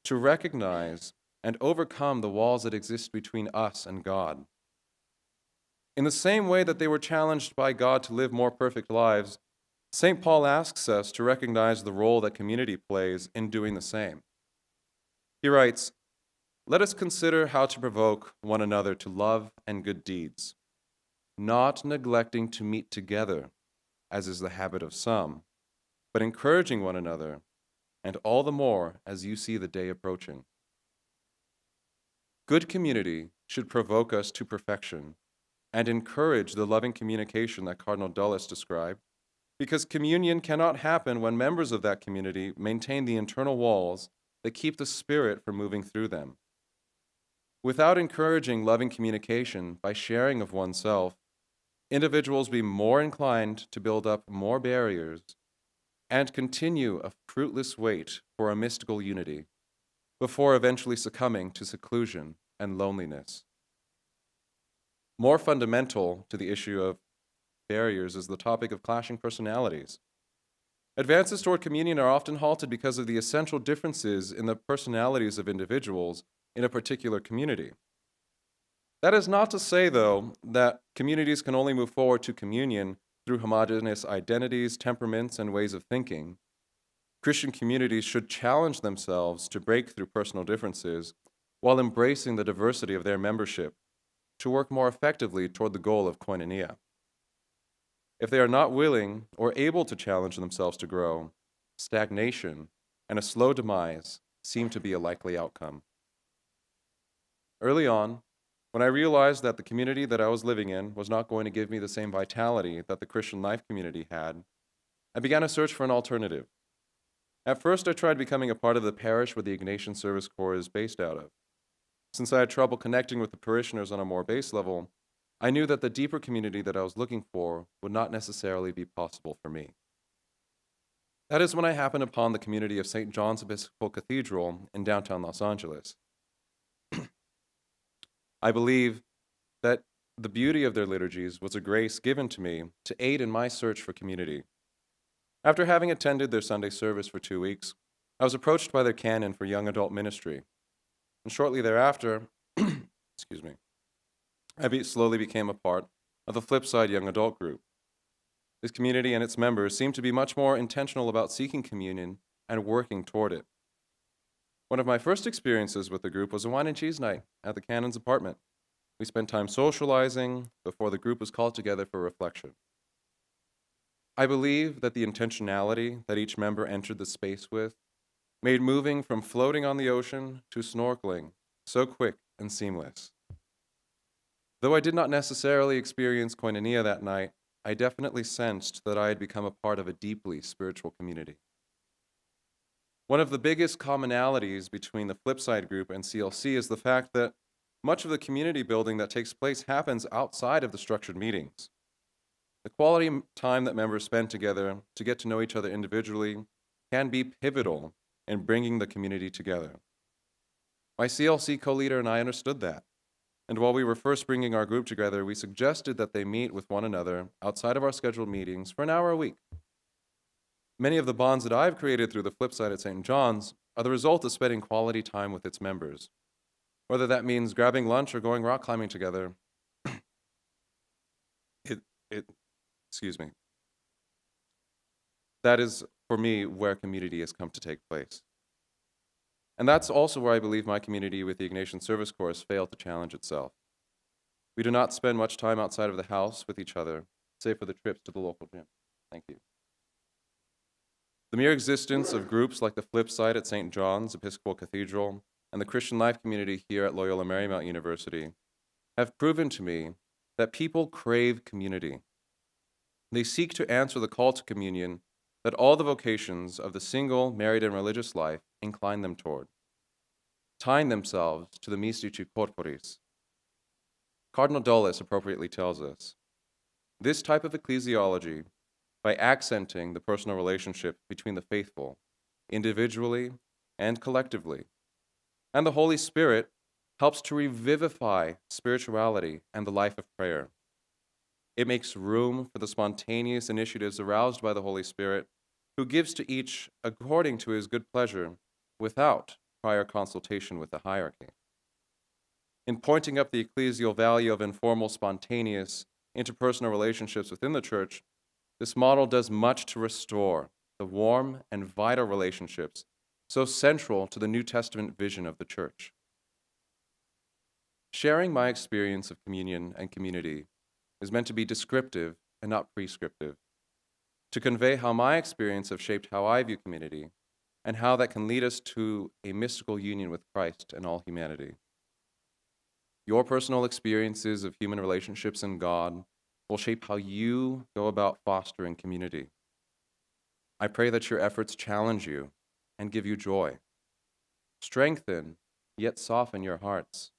D: to recognize and overcome the walls that exist between us and God. In the same way that they were challenged by God to live more perfect lives, St. Paul asks us to recognize the role that community plays in doing the same. He writes, "Let us consider how to provoke one another to love and good deeds, not neglecting to meet together, as is the habit of some, but encouraging one another, and all the more as you see the day approaching." Good community should provoke us to perfection and encourage the loving communication that Cardinal Dulles described, because communion cannot happen when members of that community maintain the internal walls that keep the Spirit from moving through them. Without encouraging loving communication by sharing of oneself, individuals be more inclined to build up more barriers and continue a fruitless wait for a mystical unity before eventually succumbing to seclusion and loneliness. More fundamental to the issue of barriers is the topic of clashing personalities. Advances toward communion are often halted because of the essential differences in the personalities of individuals in a particular community. That is not to say, though, that communities can only move forward to communion through homogeneous identities, temperaments, and ways of thinking. Christian communities should challenge themselves to break through personal differences while embracing the diversity of their membership to work more effectively toward the goal of koinonia. If they are not willing or able to challenge themselves to grow, stagnation and a slow demise seem to be a likely outcome. Early on, when I realized that the community that I was living in was not going to give me the same vitality that the Christian life community had, I began a search for an alternative. At first, I tried becoming a part of the parish where the Ignatian Service Corps is based out of. Since I had trouble connecting with the parishioners on a more base level, I knew that the deeper community that I was looking for would not necessarily be possible for me. That is when I happened upon the community of St. John's Episcopal Cathedral in downtown Los Angeles. I believe that the beauty of their liturgies was a grace given to me to aid in my search for community. After having attended their Sunday service for 2 weeks, I was approached by their canon for young adult ministry. And shortly thereafter, I slowly became a part of the Flipside young adult group. This community and its members seemed to be much more intentional about seeking communion and working toward it. One of my first experiences with the group was a wine and cheese night at the canon's apartment. We spent time socializing before the group was called together for reflection. I believe that the intentionality that each member entered the space with made moving from floating on the ocean to snorkeling so quick and seamless. Though I did not necessarily experience koinonia that night, I definitely sensed that I had become a part of a deeply spiritual community. One of the biggest commonalities between the Flipside group and CLC is the fact that much of the community building that takes place happens outside of the structured meetings. The quality time that members spend together to get to know each other individually can be pivotal in bringing the community together. My CLC co-leader and I understood that. And while we were first bringing our group together, we suggested that they meet with one another outside of our scheduled meetings for an hour a week. Many of the bonds that I've created through the Flip Side at St. John's are the result of spending quality time with its members. Whether that means grabbing lunch or going rock climbing together, excuse me. That is, for me, where community has come to take place. And that's also where I believe my community with the Ignatian Service Corps has failed to challenge itself. We do not spend much time outside of the house with each other, save for the trips to the local gym. Thank you. The mere existence of groups like the Flip Side at St. John's Episcopal Cathedral and the Christian Life community here at Loyola Marymount University have proven to me that people crave community. They seek to answer the call to communion that all the vocations of the single, married, and religious life incline them toward, tying themselves to the mystici corporis. Cardinal Dulles appropriately tells us, this type of ecclesiology, by accenting the personal relationship between the faithful, individually and collectively, and the Holy Spirit, helps to revivify spirituality and the life of prayer. It makes room for the spontaneous initiatives aroused by the Holy Spirit, who gives to each according to his good pleasure, without prior consultation with the hierarchy. In pointing up the ecclesial value of informal, spontaneous, interpersonal relationships within the Church, this model does much to restore the warm and vital relationships so central to the New Testament vision of the Church. Sharing my experience of communion and community is meant to be descriptive and not prescriptive, to convey how my experience have shaped how I view community and how that can lead us to a mystical union with Christ and all humanity. Your personal experiences of human relationships and God will shape how you go about fostering community. I pray that your efforts challenge you and give you joy, strengthen yet soften your hearts,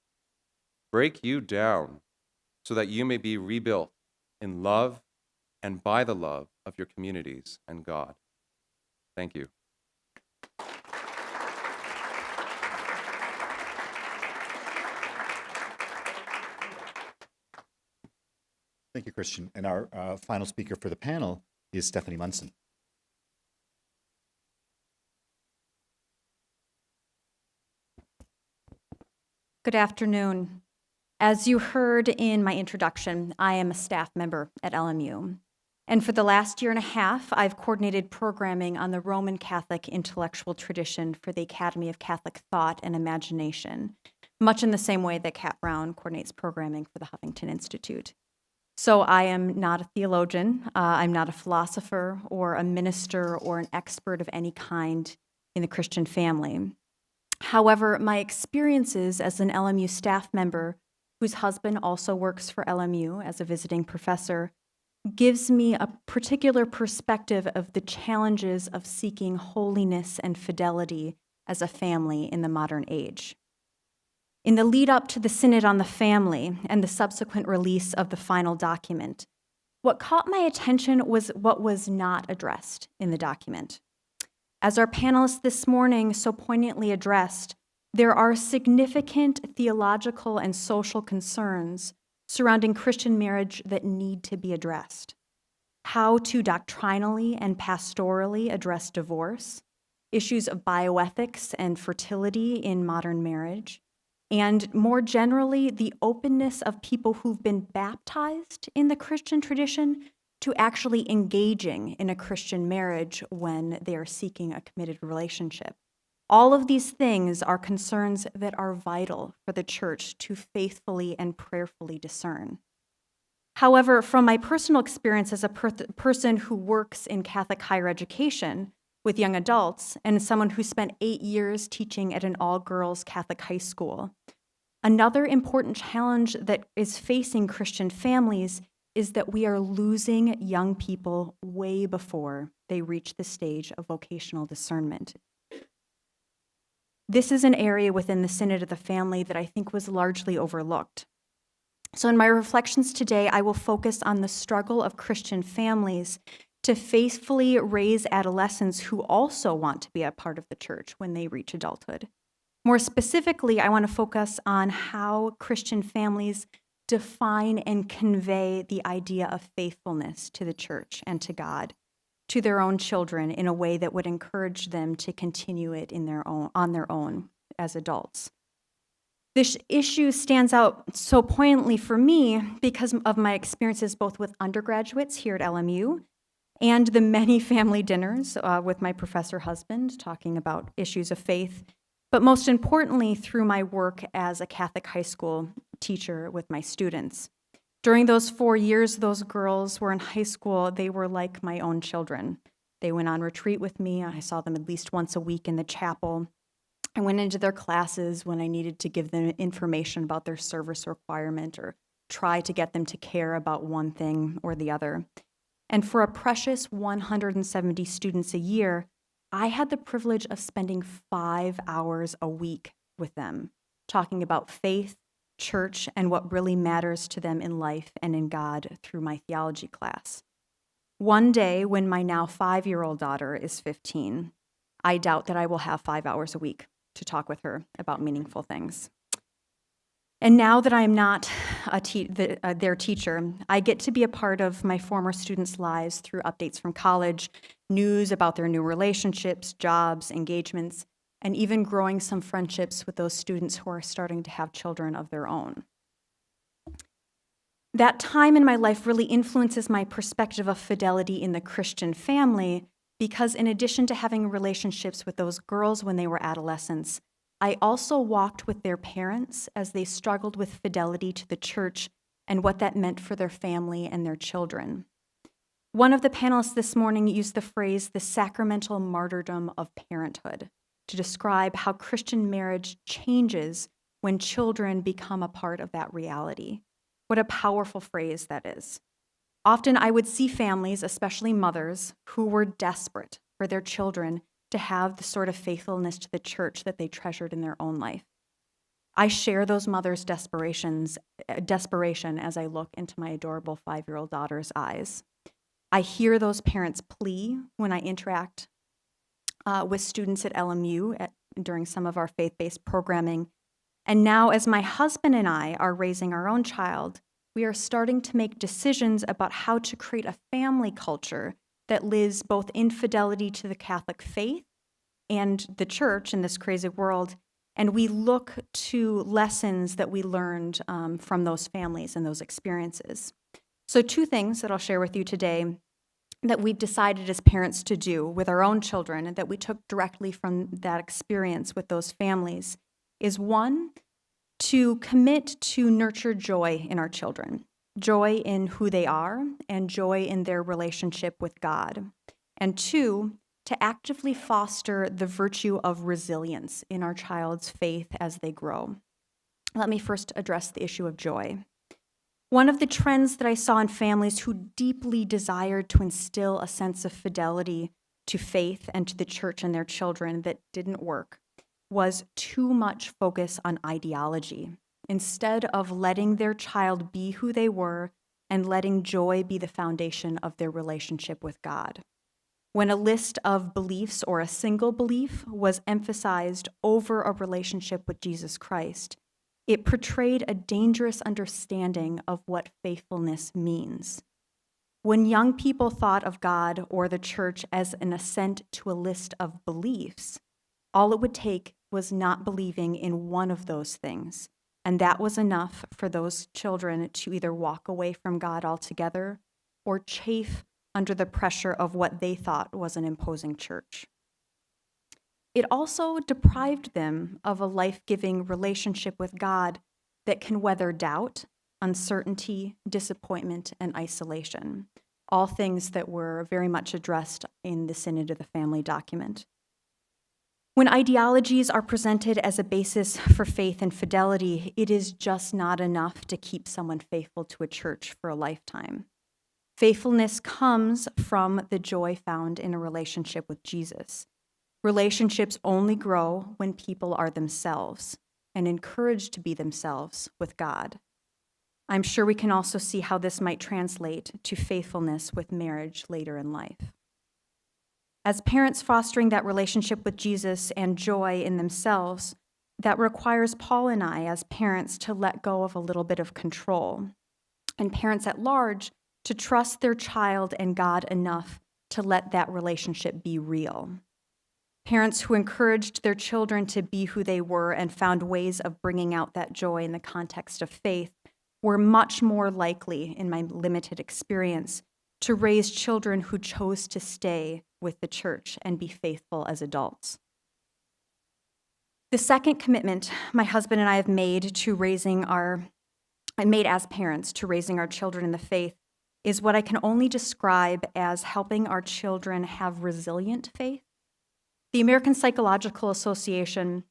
D: break you down so that you may be rebuilt in love and by the love of your communities and God. Thank you.
A: Thank you, Christian. And our final speaker for the panel is Stephanie Munson.
E: Good afternoon. As you heard in my introduction, I am a staff member at LMU. And for the last year and a half, I've coordinated programming on the Roman Catholic intellectual tradition for the Academy of Catholic Thought and Imagination, much in the same way that Kat Brown coordinates programming for the Huffington Institute. So I am not a theologian, I'm not a philosopher or a minister or an expert of any kind in the Christian family. However, my experiences as an LMU staff member whose husband also works for LMU as a visiting professor gives me a particular perspective of the challenges of seeking holiness and fidelity as a family in the modern age. In the lead up to the Synod on the Family and the subsequent release of the final document, what caught my attention was what was not addressed in the document. As our panelists this morning so poignantly addressed, there are significant theological and social concerns surrounding Christian marriage that need to be addressed. How to doctrinally and pastorally address divorce, issues of bioethics and fertility in modern marriage, and more generally, the openness of people who've been baptized in the Christian tradition to actually engaging in a Christian marriage when they are seeking a committed relationship. All of these things are concerns that are vital for the Church to faithfully and prayerfully discern. However, from my personal experience as a person who works in Catholic higher education with young adults and someone who spent 8 years teaching at an all-girls Catholic high school, another important challenge that is facing Christian families is that we are losing young people way before they reach the stage of vocational discernment. This is an area within the Synod of the Family that I think was largely overlooked. So in my reflections today, I will focus on the struggle of Christian families to faithfully raise adolescents who also want to be a part of the Church when they reach adulthood. More specifically, I want to focus on how Christian families define and convey the idea of faithfulness to the church and to God, to their own children in a way that would encourage them to continue it on their own as adults. This issue stands out so poignantly for me because of my experiences both with undergraduates here at LMU and the many family dinners with my professor husband talking about issues of faith, but most importantly through my work as a Catholic high school teacher with my students. During those 4 years, those girls were in high school. They were like my own children. They went on retreat with me. I saw them at least once a week in the chapel. I went into their classes when I needed to give them information about their service requirement or try to get them to care about one thing or the other. And for a precious 170 students a year, I had the privilege of spending 5 hours a week with them, talking about faith, church, and what really matters to them in life and in God through my theology class. One day, when my now 5-year-old daughter is 15, I doubt that I will have 5 hours a week to talk with her about meaningful things. And now that I am not their teacher, I get to be a part of my former students' lives through updates from college, news about their new relationships, jobs, engagements, and even growing some friendships with those students who are starting to have children of their own. That time in my life really influences my perspective of fidelity in the Christian family because in addition to having relationships with those girls when they were adolescents, I also walked with their parents as they struggled with fidelity to the church and what that meant for their family and their children. One of the panelists this morning used the phrase, the sacramental martyrdom of parenthood, to describe how Christian marriage changes when children become a part of that reality. What a powerful phrase that is. Often I would see families, especially mothers, who were desperate for their children to have the sort of faithfulness to the church that they treasured in their own life. I share those mothers' desperation as I look into my adorable 5-year-old daughter's eyes. I hear those parents' plea when I interact with students at LMU during some of our faith-based programming. And now, as my husband and I are raising our own child, we are starting to make decisions about how to create a family culture that lives both in fidelity to the Catholic faith and the church in this crazy world. And we look to lessons that we learned from those families and those experiences. So 2 things that I'll share with you today that we've decided as parents to do with our own children and that we took directly from that experience with those families is 1, to commit to nurture joy in our children. Joy in who they are, and joy in their relationship with God. And 2, to actively foster the virtue of resilience in our child's faith as they grow. Let me first address the issue of joy. One of the trends that I saw in families who deeply desired to instill a sense of fidelity to faith and to the church and their children that didn't work was too much focus on ideology, instead of letting their child be who they were and letting joy be the foundation of their relationship with God. When a list of beliefs or a single belief was emphasized over a relationship with Jesus Christ, it portrayed a dangerous understanding of what faithfulness means. When young people thought of God or the church as an assent to a list of beliefs, all it would take was not believing in one of those things. And that was enough for those children to either walk away from God altogether or chafe under the pressure of what they thought was an imposing church. It also deprived them of a life-giving relationship with God that can weather doubt, uncertainty, disappointment, and isolation, all things that were very much addressed in the Synod of the Family document. When ideologies are presented as a basis for faith and fidelity, it is just not enough to keep someone faithful to a church for a lifetime. Faithfulness comes from the joy found in a relationship with Jesus. Relationships only grow when people are themselves and encouraged to be themselves with God. I'm sure we can also see how this might translate to faithfulness with marriage later in life. As parents fostering that relationship with Jesus and joy in themselves, that requires Paul and I, as parents, to let go of a little bit of control, and parents at large to trust their child and God enough to let that relationship be real. Parents who encouraged their children to be who they were and found ways of bringing out that joy in the context of faith were much more likely, in my limited experience, to raise children who chose to stay with the church and be faithful as adults. The second commitment my husband and I have made as parents to raising our children in the faith is what I can only describe as helping our children have resilient faith. The American Psychological Association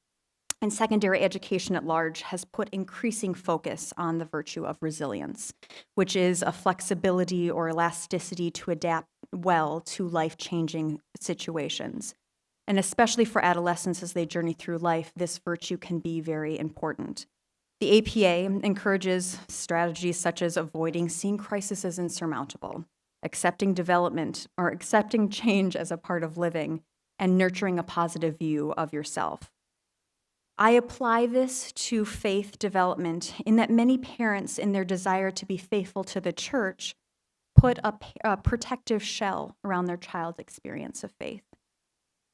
E: and secondary education at large has put increasing focus on the virtue of resilience, which is a flexibility or elasticity to adapt well to life-changing situations. And especially for adolescents as they journey through life, this virtue can be very important. The APA encourages strategies such as avoiding seeing crisis as insurmountable, accepting development or accepting change as a part of living, and nurturing a positive view of yourself. I apply this to faith development in that many parents, in their desire to be faithful to the church, put a protective shell around their child's experience of faith.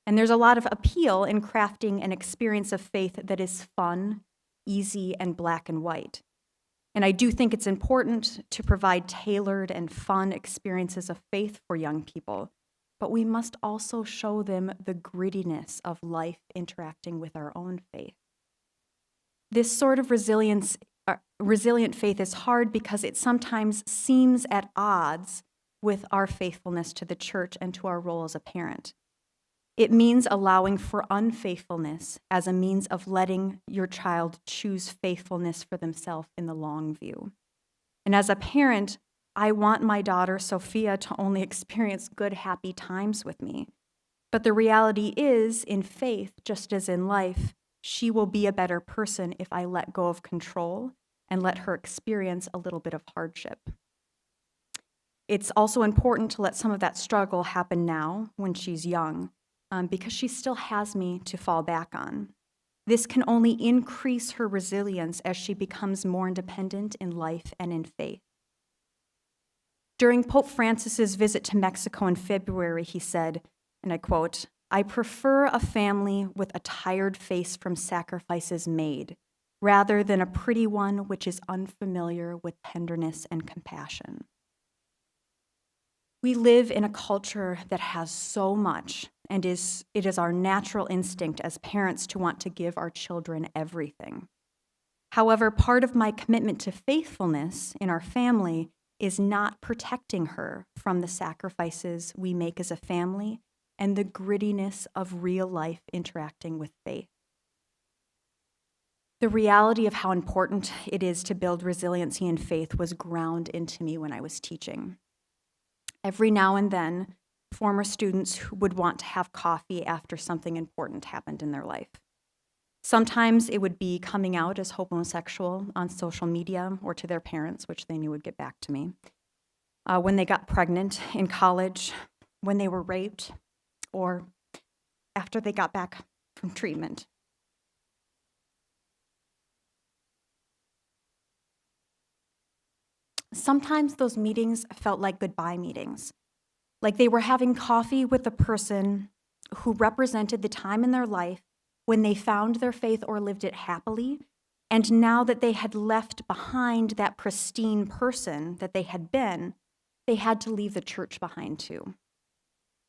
E: And there's a lot of appeal in crafting an experience of faith that is fun, easy, and black and white. And I do think it's important to provide tailored and fun experiences of faith for young people, but we must also show them the grittiness of life interacting with our own faith. This sort of resilient faith is hard because it sometimes seems at odds with our faithfulness to the church and to our role as a parent. It means allowing for unfaithfulness as a means of letting your child choose faithfulness for themselves in the long view. And as a parent, I want my daughter, Sophia, to only experience good, happy times with me. But the reality is, in faith, just as in life, she will be a better person if I let go of control and let her experience a little bit of hardship. It's also important to let some of that struggle happen now when she's young, because she still has me to fall back on. This can only increase her resilience as she becomes more independent in life and in faith. During Pope Francis's visit to Mexico in February, he said, and I quote, "I prefer a family with a tired face from sacrifices made, rather than a pretty one which is unfamiliar with tenderness and compassion." We live in a culture that has so much, and it is our natural instinct as parents to want to give our children everything. However, part of my commitment to faithfulness in our family is not protecting her from the sacrifices we make as a family and the grittiness of real life interacting with faith. The reality of how important it is to build resiliency in faith was ground into me when I was teaching. Every now and then, former students who would want to have coffee after something important happened in their life. Sometimes it would be coming out as homosexual on social media or to their parents, which they knew would get back to me. When they got pregnant in college, when they were raped, or after they got back from treatment. Sometimes those meetings felt like goodbye meetings, like they were having coffee with a person who represented the time in their life when they found their faith or lived it happily, and now that they had left behind that pristine person that they had been, they had to leave the church behind too.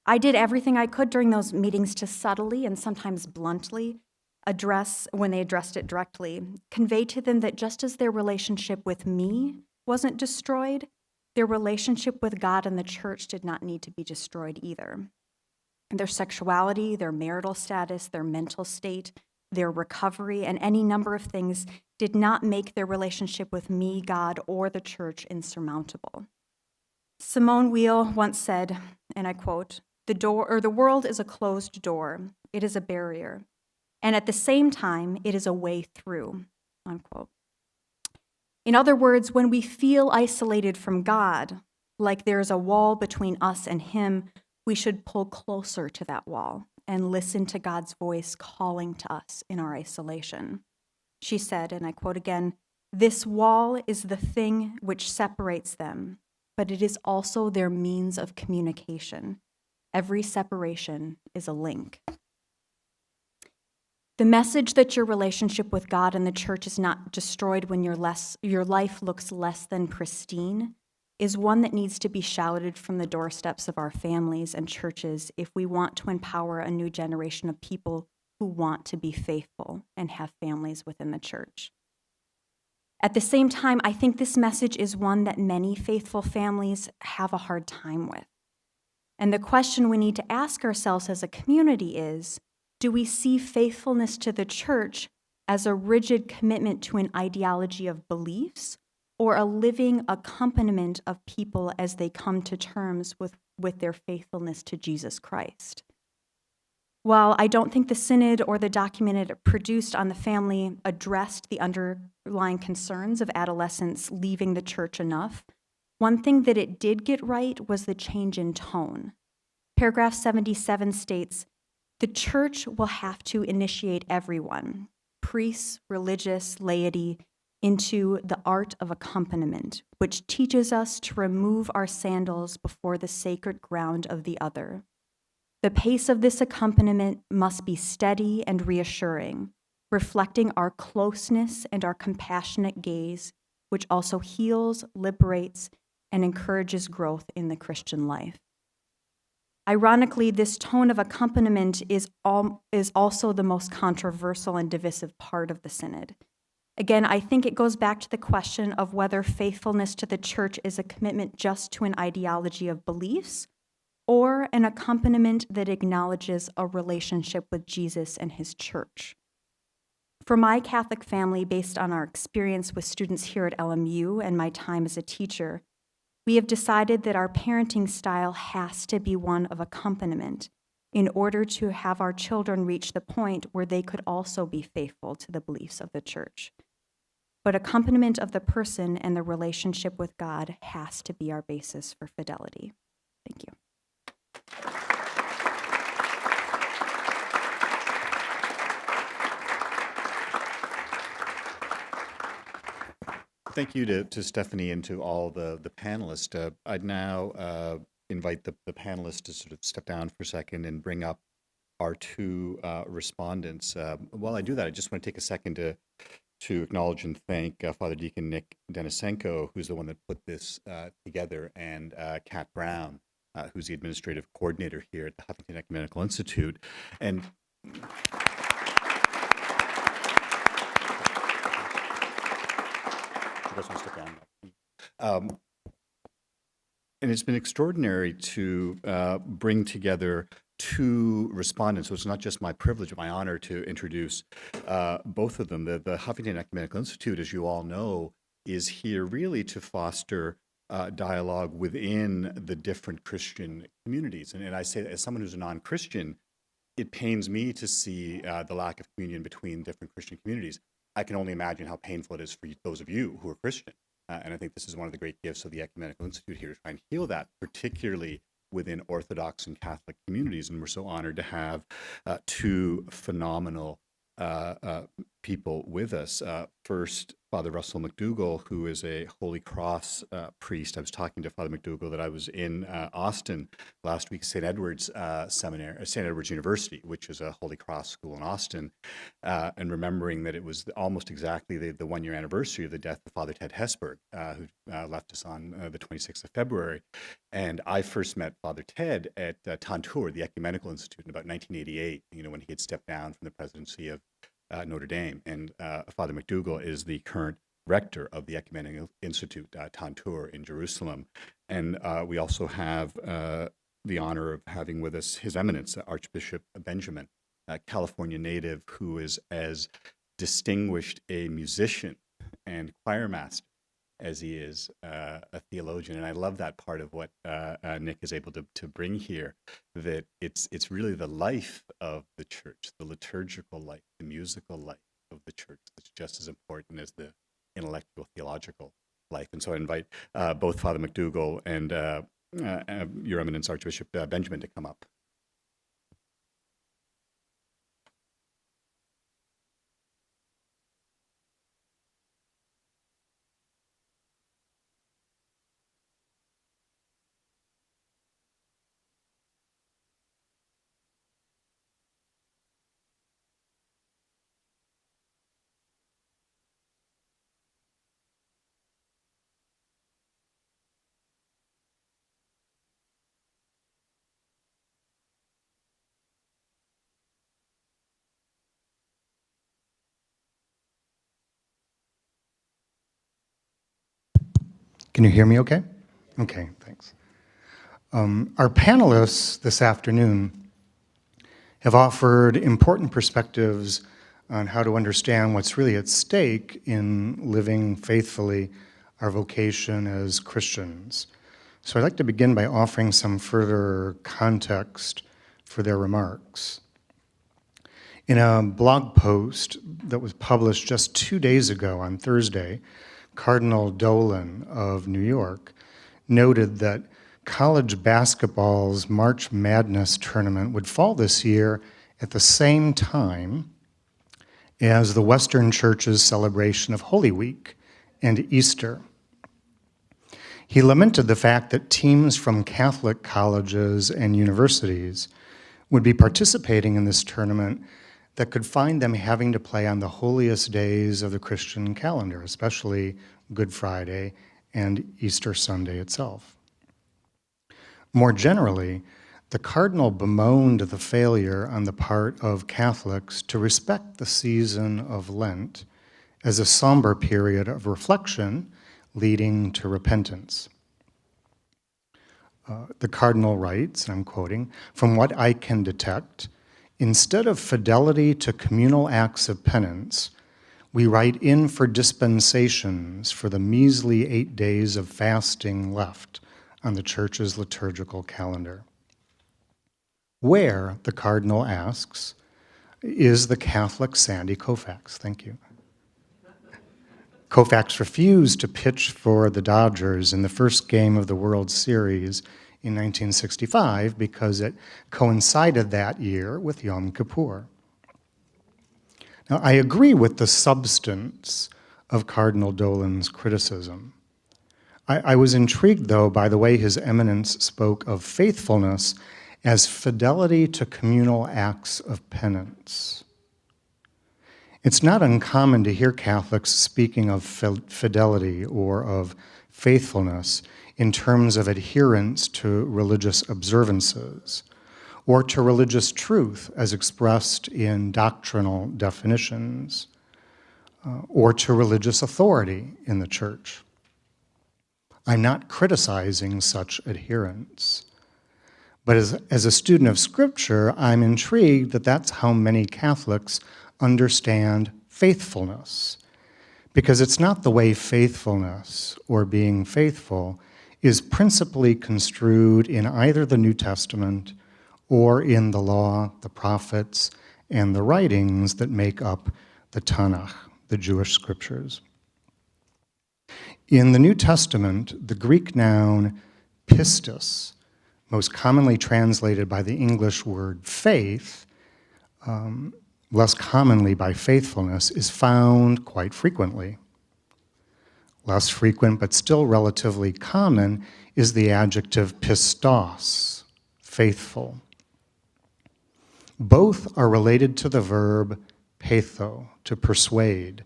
E: I did everything I could during those meetings to subtly and sometimes bluntly address, when they addressed it directly, convey to them that just as their relationship with me wasn't destroyed, their relationship with God and the church did not need to be destroyed either. Their sexuality, their marital status, their mental state, their recovery, and any number of things did not make their relationship with me, God, or the church insurmountable. Simone Weil once said, and I quote, the world is a closed door. It is a barrier. And at the same time, it is a way through," unquote. In other words, when we feel isolated from God, like there's a wall between us and Him, we should pull closer to that wall and listen to God's voice calling to us in our isolation. She said, and I quote again, "This wall is the thing which separates them, but it is also their means of communication. Every separation is a link." The message that your relationship with God and the church is not destroyed when your life looks less than pristine is one that needs to be shouted from the doorsteps of our families and churches if we want to empower a new generation of people who want to be faithful and have families within the church. At the same time, I think this message is one that many faithful families have a hard time with. And the question we need to ask ourselves as a community is, do we see faithfulness to the church as a rigid commitment to an ideology of beliefs or a living accompaniment of people as they come to terms with their faithfulness to Jesus Christ? While I don't think the synod or the document it produced on the family addressed the underlying concerns of adolescents leaving the church enough, one thing that it did get right was the change in tone. Paragraph 77 states, "The church will have to initiate everyone, priests, religious, laity, into the art of accompaniment, which teaches us to remove our sandals before the sacred ground of the other. The pace of this accompaniment must be steady and reassuring, reflecting our closeness and our compassionate gaze, which also heals, liberates, and encourages growth in the Christian life." Ironically, this tone of accompaniment is also the most controversial and divisive part of the synod. Again, I think it goes back to the question of whether faithfulness to the church is a commitment just to an ideology of beliefs or an accompaniment that acknowledges a relationship with Jesus and his church. For my Catholic family, based on our experience with students here at LMU and my time as a teacher, we have decided that our parenting style has to be one of accompaniment in order to have our children reach the point where they could also be faithful to the beliefs of the church. But accompaniment of the person and the relationship with God has to be our basis for fidelity. Thank you.
A: Thank you to Stephanie and to all the panelists. I'd now invite the panelists to sort of step down for a second and bring up our two respondents. While I do that, I just want to take a second to acknowledge and thank Father Deacon Nick Denisenko, who's the one that put this together, and Kat Brown, who's the administrative coordinator here at the Huffington Ecumenical Institute. And and it's been extraordinary to bring together two respondents. So it's not just my privilege, but my honor to introduce both of them. The Huffington Ecumenical Institute, as you all know, is here really to foster dialogue within the different Christian communities. And I say, as someone who's a non-Christian, it pains me to see the lack of communion between different Christian communities. I can only imagine how painful it is for those of you who are Christian. And I think this is one of the great gifts of the Ecumenical Institute here to try and heal that, particularly within Orthodox and Catholic communities. And we're so honored to have two phenomenal people with us. First, Father Russell McDougall, who is a Holy Cross priest. I was talking to Father McDougall that I was in Austin last week, St. Edward's Seminary, St. Edward's University, which is a Holy Cross school in Austin, and remembering that it was almost exactly the one-year anniversary of the death of Father Ted Hesburgh, who left us on the 26th of February. And I first met Father Ted at Tantur, the Ecumenical Institute, in about 1988, when he had stepped down from the presidency of Notre Dame. And Father McDougall is the current rector of the Ecumenical Institute, Tantur, in Jerusalem. And we also have the honor of having with us His Eminence, Archbishop Benjamin, a California native who is as distinguished a musician and choir master as he is a theologian. And I love that part of what Nick is able to bring here, that it's really the life of the church, the liturgical life, the musical life of the church that's just as important as the intellectual theological life. And so I invite both Father McDougall and Your Eminence Archbishop Benjamin to come up.
F: Can you hear me okay? Okay, thanks. Our panelists this afternoon have offered important perspectives on how to understand what's really at stake in living faithfully our vocation as Christians. So I'd like to begin by offering some further context for their remarks. In a blog post that was published just 2 days ago on Thursday, Cardinal Dolan of New York noted that college basketball's March Madness tournament would fall this year at the same time as the Western Church's celebration of Holy Week and Easter. He lamented the fact that teams from Catholic colleges and universities would be participating in this tournament that could find them having to play on the holiest days of the Christian calendar, especially Good Friday and Easter Sunday itself. More generally, the cardinal bemoaned the failure on the part of Catholics to respect the season of Lent as a somber period of reflection leading to repentance. The cardinal writes, and I'm quoting, "From what I can detect, instead of fidelity to communal acts of penance, we write in for dispensations for the measly 8 days of fasting left on the Church's liturgical calendar." Where, the cardinal asks, is the Catholic Sandy Koufax? Thank you. Koufax refused to pitch for the Dodgers in the first game of the World Series in 1965 because it coincided that year with Yom Kippur. Now, I agree with the substance of Cardinal Dolan's criticism. I was intrigued, though, by the way His Eminence spoke of faithfulness as fidelity to communal acts of penance. It's not uncommon to hear Catholics speaking of fidelity or of faithfulness in terms of adherence to religious observances or to religious truth as expressed in doctrinal definitions or to religious authority in the Church. I'm not criticizing such adherence. But as a student of Scripture, I'm intrigued that that's how many Catholics understand faithfulness, because it's not the way faithfulness or being faithful is principally construed in either the New Testament or in the law, the prophets, and the writings that make up the Tanakh, the Jewish scriptures. In the New Testament, the Greek noun pistis, most commonly translated by the English word faith, less commonly by faithfulness, is found quite frequently. Less frequent, but still relatively common, is the adjective pistos, faithful. Both are related to the verb peitho, to persuade,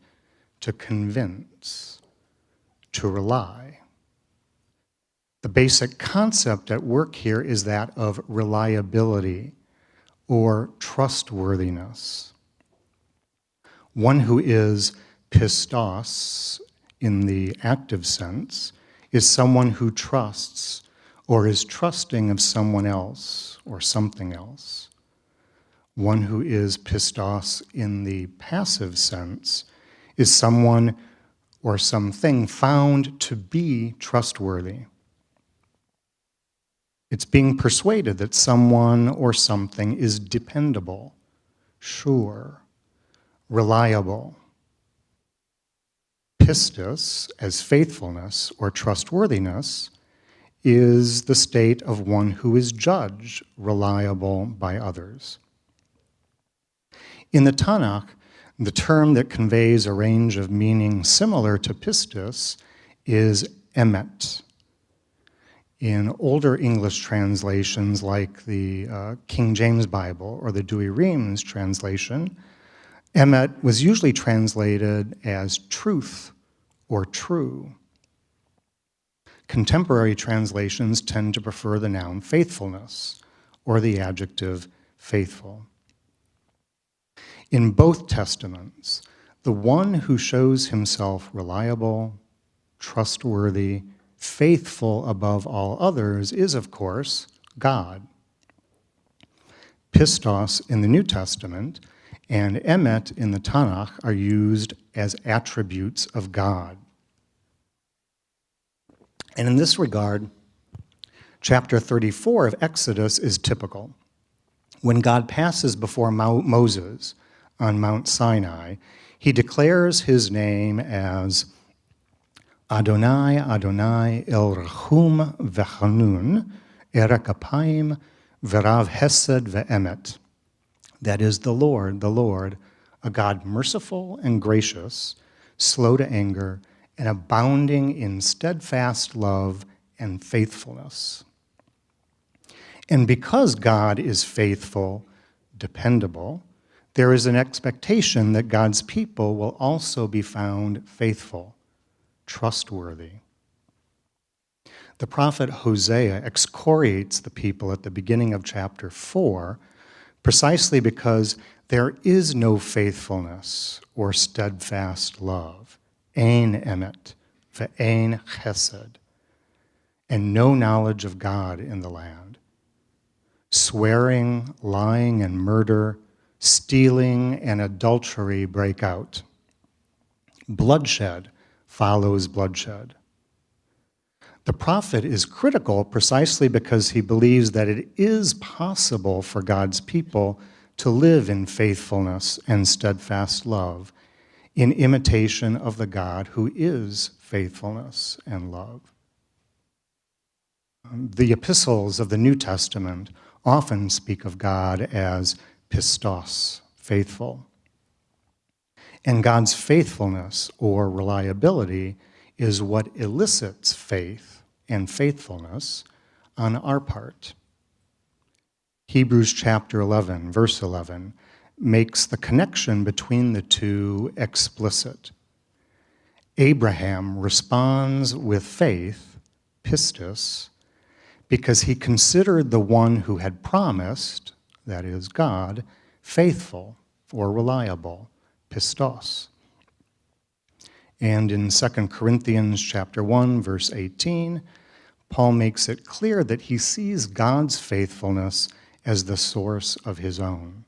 F: to convince, to rely. The basic concept at work here is that of reliability or trustworthiness. One who is pistos in the active sense is someone who trusts or is trusting of someone else or something else. One who is pistos in the passive sense is someone or something found to be trustworthy. It's being persuaded that someone or something is dependable, sure, reliable. Pistis, as faithfulness or trustworthiness, is the state of one who is judged reliable by others. In the Tanakh, the term that conveys a range of meaning similar to pistis is emet. In older English translations like the King James Bible or the Douay-Rheims translation, emet was usually translated as truth or true. Contemporary translations tend to prefer the noun faithfulness or the adjective faithful. In both testaments, the one who shows himself reliable, trustworthy, faithful above all others is, of course, God. Pistos in the New Testament and emet in the Tanakh are used as attributes of God. And in this regard, chapter 34 of Exodus is typical. When God passes before Moses on Mount Sinai, he declares his name as Adonai, Adonai, El Rachum V'Chanun, Erek Apayim, V'Rav Hesed V'Emet. That is the Lord, a God merciful and gracious, slow to anger, and abounding in steadfast love and faithfulness. And because God is faithful, dependable, there is an expectation that God's people will also be found faithful, trustworthy. The prophet Hosea excoriates the people at the beginning of chapter 4 precisely because there is no faithfulness or steadfast love, ein emet, ve'ein chesed, and no knowledge of God in the land. Swearing, lying, and murder, stealing, and adultery break out. Bloodshed follows bloodshed. The prophet is critical precisely because he believes that it is possible for God's people to live in faithfulness and steadfast love, in imitation of the God who is faithfulness and love. The epistles of the New Testament often speak of God as pistos, faithful. And God's faithfulness or reliability is what elicits faith and faithfulness on our part. Hebrews chapter 11, verse 11, makes the connection between the two explicit. Abraham responds with faith, pistis, because he considered the one who had promised, that is God, faithful or reliable, pistos. And in 2 Corinthians chapter 1, verse 18, Paul makes it clear that he sees God's faithfulness as the source of his own.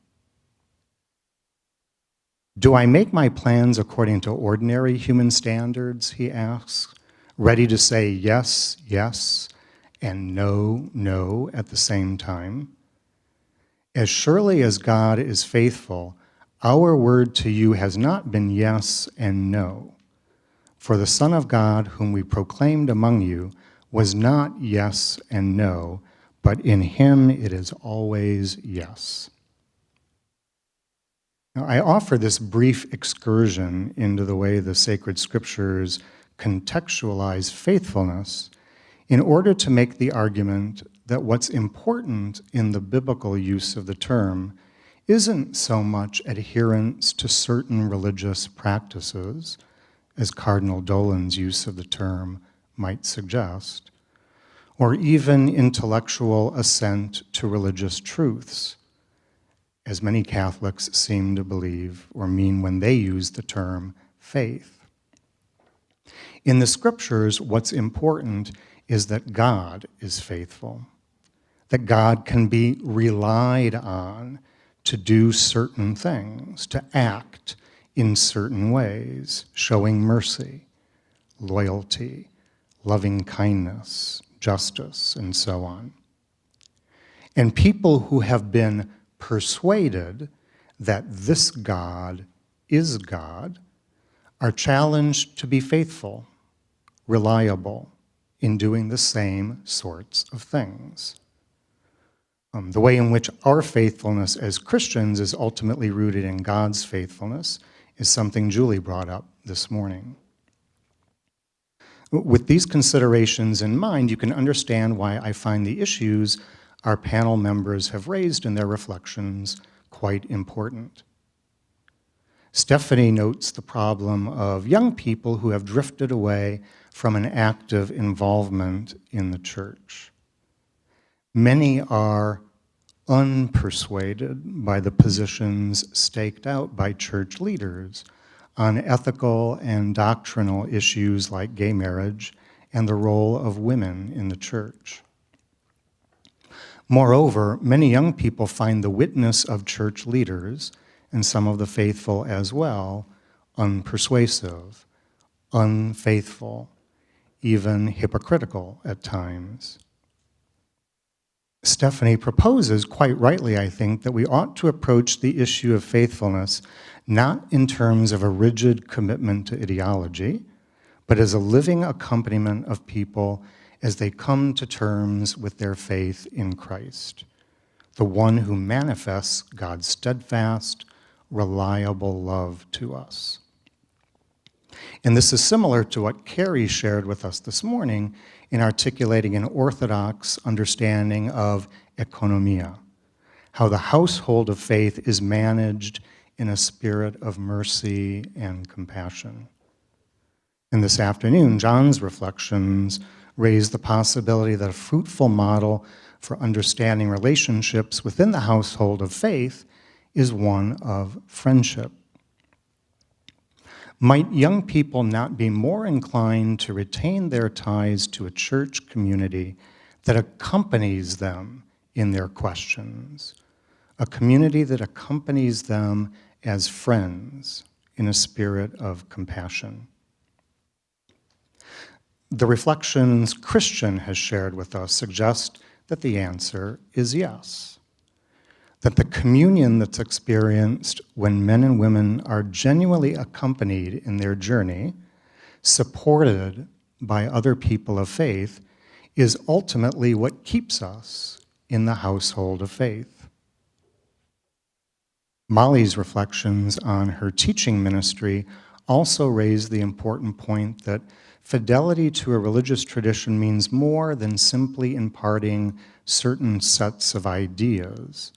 F: Do I make my plans according to ordinary human standards, he asks, ready to say yes, yes, and no, no at the same time? As surely as God is faithful, our word to you has not been yes and no. For the Son of God, whom we proclaimed among you, was not yes and no, but in him it is always yes. Now, I offer this brief excursion into the way the sacred scriptures contextualize faithfulness in order to make the argument that what's important in the biblical use of the term isn't so much adherence to certain religious practices, as Cardinal Dolan's use of the term might suggest, or even intellectual assent to religious truths, as many Catholics seem to believe or mean when they use the term faith. In the scriptures, what's important is that God is faithful, that God can be relied on to do certain things, to act in certain ways, showing mercy, loyalty, loving kindness, justice, and so on. And people who have been persuaded that this God is God are challenged to be faithful, reliable in doing the same sorts of things. The way in which our faithfulness as Christians is ultimately rooted in God's faithfulness is something Julie brought up this morning. With these considerations in mind, you can understand why I find the issues our panel members have raised in their reflections quite important. Stephanie notes the problem of young people who have drifted away from an active involvement in the church. Many are unpersuaded by the positions staked out by church leaders on ethical and doctrinal issues like gay marriage and the role of women in the church. Moreover, many young people find the witness of church leaders, and some of the faithful as well, unpersuasive, unfaithful, even hypocritical at times. Stephanie proposes, quite rightly, I think, that we ought to approach the issue of faithfulness not in terms of a rigid commitment to ideology, but as a living accompaniment of people as they come to terms with their faith in Christ, the one who manifests God's steadfast, reliable love to us. And this is similar to what Carrie shared with us this morning in articulating an orthodox understanding of economia, how the household of faith is managed in a spirit of mercy and compassion. And this afternoon, John's reflections raise the possibility that a fruitful model for understanding relationships within the household of faith is one of friendship. Might young people not be more inclined to retain their ties to a church community that accompanies them in their questions, a community that accompanies them as friends in a spirit of compassion? The reflections Christian has shared with us suggest that the answer is yes. That the communion that's experienced when men and women are genuinely accompanied in their journey, supported by other people of faith, is ultimately what keeps us in the household of faith. Molly's reflections on her teaching ministry also raise the important point that fidelity to a religious tradition means more than simply imparting certain sets of ideas,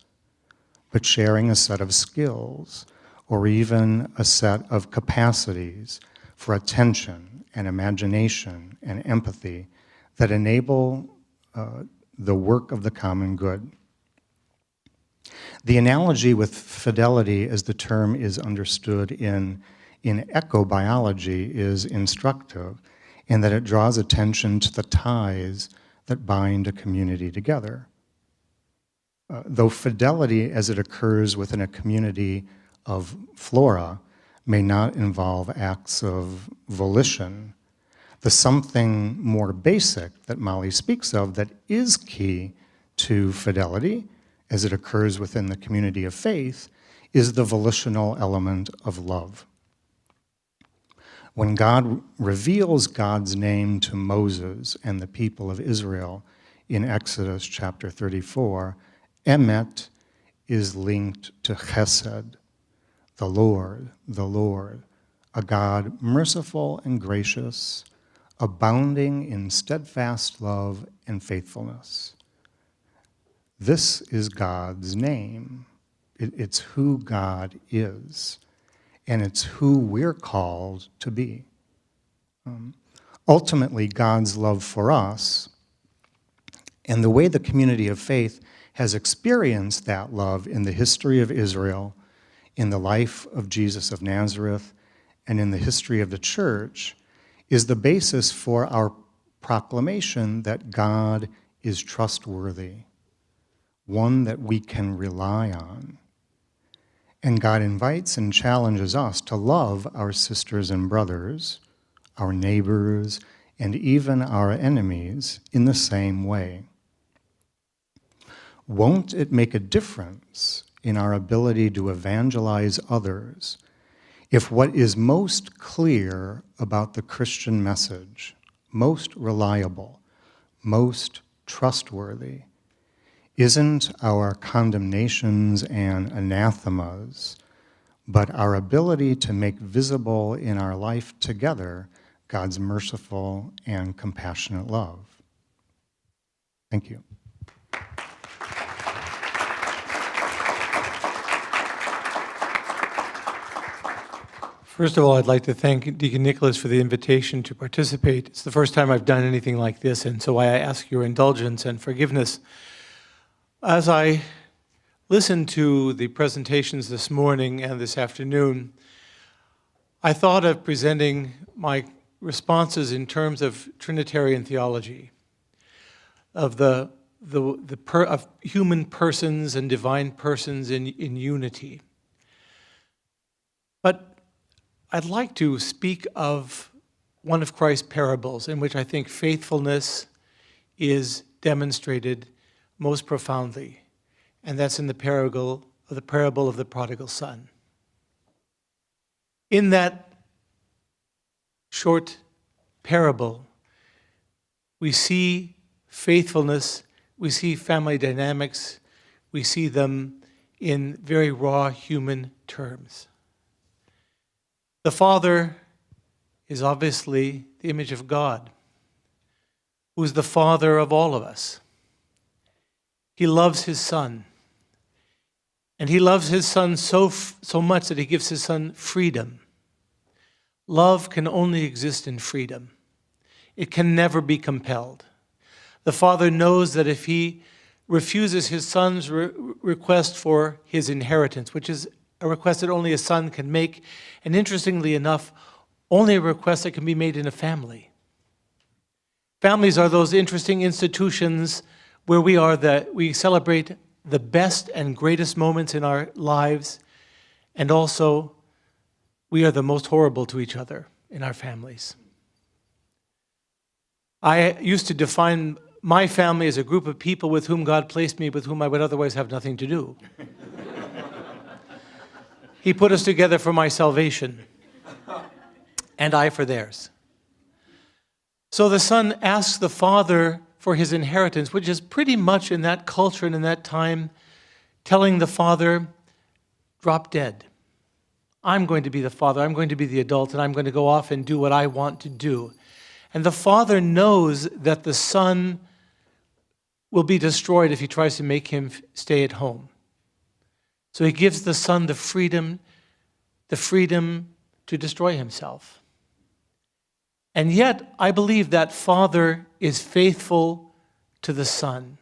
F: but sharing a set of skills or even a set of capacities for attention and imagination and empathy that enable the work of the common good. The analogy with fidelity, as the term is understood in ecobiology, is instructive in that it draws attention to the ties that bind a community together. Though fidelity as it occurs within a community of flora may not involve acts of volition, the something more basic that Molly speaks of that is key to fidelity as it occurs within the community of faith is the volitional element of love. When God reveals God's name to Moses and the people of Israel in Exodus chapter 34, Emet is linked to Chesed, the Lord, a God merciful and gracious, abounding in steadfast love and faithfulness. This is God's name. It's who God is, and it's who we're called to be. Ultimately, God's love for us and the way the community of faith has experienced that love in the history of Israel, in the life of Jesus of Nazareth, and in the history of the church, is the basis for our proclamation that God is trustworthy, one that we can rely on. And God invites and challenges us to love our sisters and brothers, our neighbors, and even our enemies in the same way. Won't it make a difference in our ability to evangelize others if what is most clear about the Christian message, most reliable, most trustworthy, isn't our condemnations and anathemas, but our ability to make visible in our life together God's merciful and compassionate love? Thank you.
G: First of all, I'd like to thank Deacon Nicholas for the invitation to participate. It's the first time I've done anything like this, and so I ask your indulgence and forgiveness. As I listened to the presentations this morning and this afternoon, I thought of presenting my responses in terms of Trinitarian theology, of of human persons and divine persons in unity. But I'd like to speak of one of Christ's parables in which I think faithfulness is demonstrated most profoundly, and that's in the parable of the prodigal son. In that short parable, we see faithfulness, we see family dynamics, we see them in very raw human terms. The father is obviously the image of God, who is the father of all of us. He loves his son. And he loves his son so much that he gives his son freedom. Love can only exist in freedom. It can never be compelled. The father knows that if he refuses his son's request for his inheritance, which is a request that only a son can make, and interestingly enough, only a request that can be made in a family. Families are those interesting institutions where we celebrate the best and greatest moments in our lives, and also we are the most horrible to each other in our families. I used to define my family as a group of people with whom God placed me, with whom I would otherwise have nothing to do. He put us together for my salvation, and I for theirs. So the son asks the father for his inheritance, which is pretty much in that culture and in that time telling the father, drop dead. I'm going to be the father, I'm going to be the adult, and I'm going to go off and do what I want to do. And the father knows that the son will be destroyed if he tries to make him stay at home. So he gives the son the freedom to destroy himself. And yet, I believe that father is faithful to the son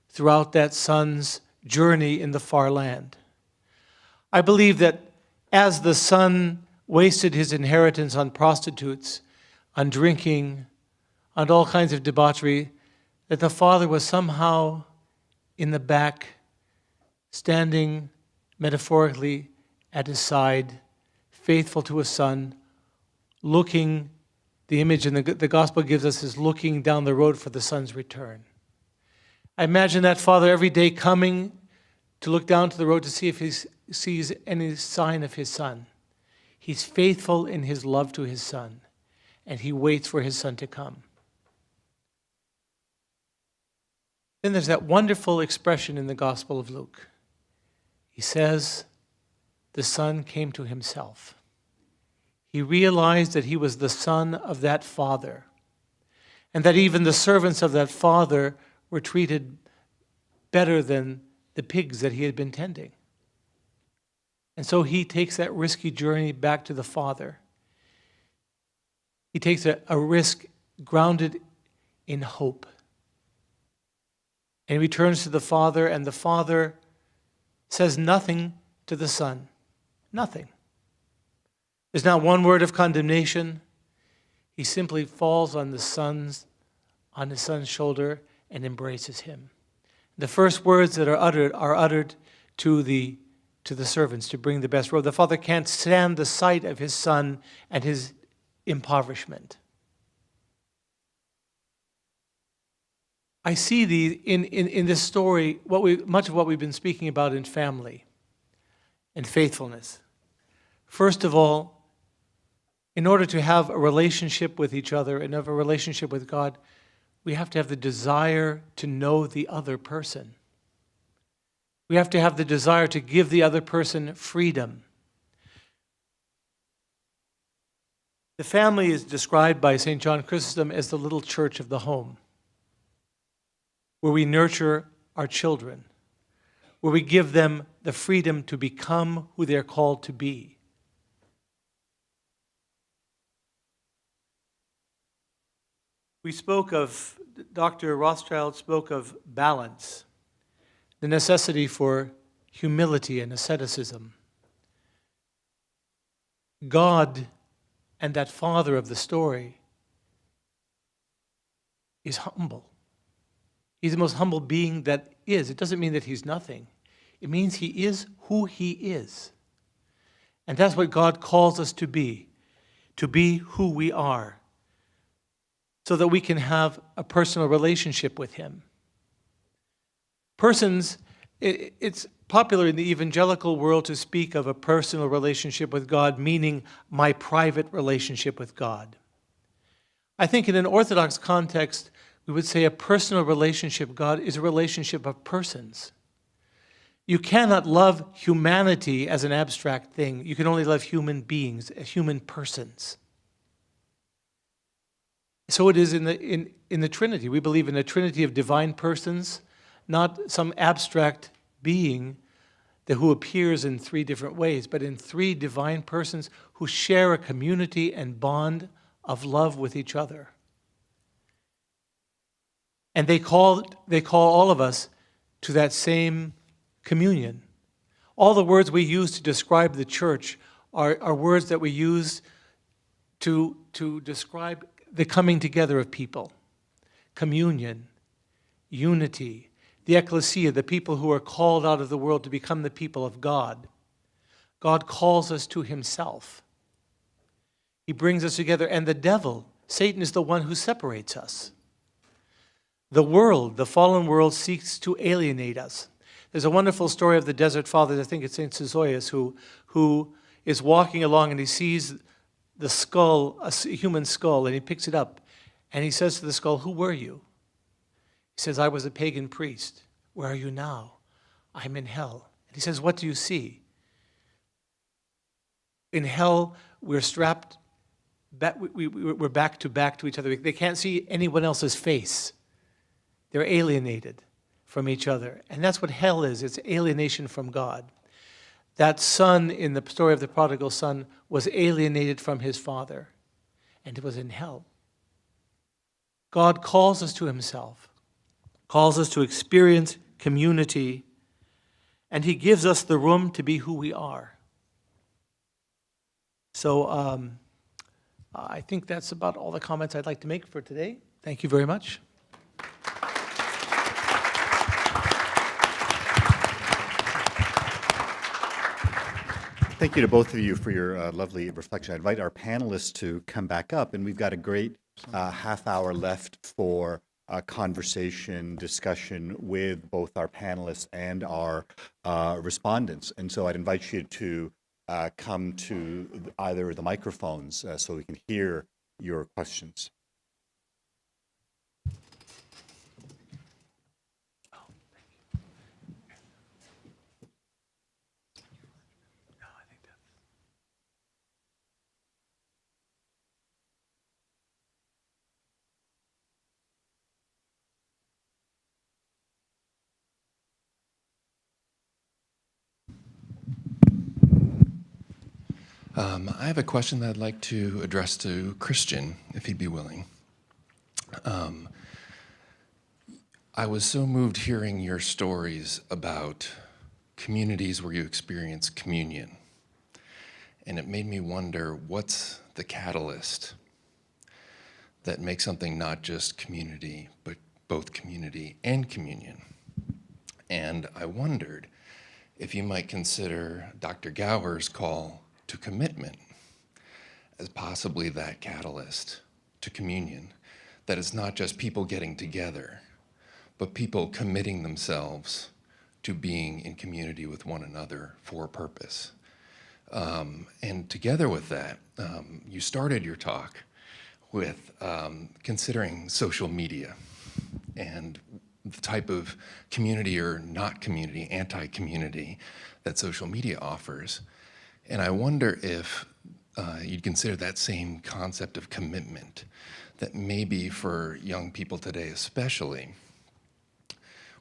G: throughout that son's journey in the far land. I believe that as the son wasted his inheritance on prostitutes, on drinking, on all kinds of debauchery, that the father was somehow in the back, standing metaphorically at his side, faithful to his son, looking. The image in the gospel gives us is looking down the road for the son's return. I imagine that father every day coming to look down to the road to see if he sees any sign of his son. He's faithful in his love to his son, and he waits for his son to come. Then there's that wonderful expression in the Gospel of Luke. He says, the son came to himself. He realized that he was the son of that father, and that even the servants of that father were treated better than the pigs that he had been tending. And so he takes that risky journey back to the father. He takes a risk grounded in hope. And he returns to the father, and the father says nothing to the son. Nothing. There's not one word of condemnation. He simply falls on his son's shoulder and embraces him. The first words that are uttered to the servants to bring the best robe. The father can't stand the sight of his son and his impoverishment. I see in this story much of what we've been speaking about in family and faithfulness. First of all, in order to have a relationship with each other and have a relationship with God, we have to have the desire to know the other person. We have to have the desire to give the other person freedom. The family is described by St. John Chrysostom as the little church of the home, where we nurture our children, where we give them the freedom to become who they're called to be. Dr. Rothschild spoke of balance, the necessity for humility and asceticism. God and that father of the story is humble. He's the most humble being that is. It doesn't mean that he's nothing. It means he is who he is. And that's what God calls us to be who we are, so that we can have a personal relationship with him. Persons, it's popular in the evangelical world to speak of a personal relationship with God, meaning my private relationship with God. I think in an Orthodox context, we would say a personal relationship with God is a relationship of persons. You cannot love humanity as an abstract thing. You can only love human beings, human persons. So it is in the Trinity. We believe in a Trinity of divine persons, not some abstract being who appears in three different ways, but in three divine persons who share a community and bond of love with each other. And they call all of us to that same communion. All the words we use to describe the church are words that we use to describe the coming together of people. Communion, unity, the ecclesia, the people who are called out of the world to become the people of God. God calls us to himself. He brings us together, and the devil, Satan, is the one who separates us. The world, the fallen world, seeks to alienate us. There's a wonderful story of the Desert Fathers, I think it's St. Cyzoius, who is walking along and he sees the skull, a human skull, and he picks it up. And he says to the skull, "Who were you?" He says, "I was a pagan priest." "Where are you now?" "I'm in hell." And he says, "What do you see?" In hell, we're strapped, we're back to each other. They can't see anyone else's face. They're alienated from each other. And that's what hell is. It's alienation from God. That son in the story of the prodigal son was alienated from his father, and it was in hell. God calls us to himself, calls us to experience community, and he gives us the room to be who we are. So I think that's about all the comments I'd like to make for today. Thank you very much.
A: Thank you to both of you for your lovely reflection. I invite our panelists to come back up, and we've got a great half hour left for conversation, discussion with both our panelists and our respondents. And so I'd invite you to come to either of the microphones so we can hear your questions.
H: I have a question that I'd like to address to Christian, if he'd be willing. I was so moved hearing your stories about communities where you experience communion. And it made me wonder, what's the catalyst that makes something not just community, but both community and communion? And I wondered if you might consider Dr. Gower's call to commitment as possibly that catalyst to communion, that it's not just people getting together, but people committing themselves to being in community with one another for a purpose. And together with that, you started your talk with considering social media and the type of community or not community, anti-community that social media offers. And I wonder if you'd consider that same concept of commitment, that maybe for young people today especially,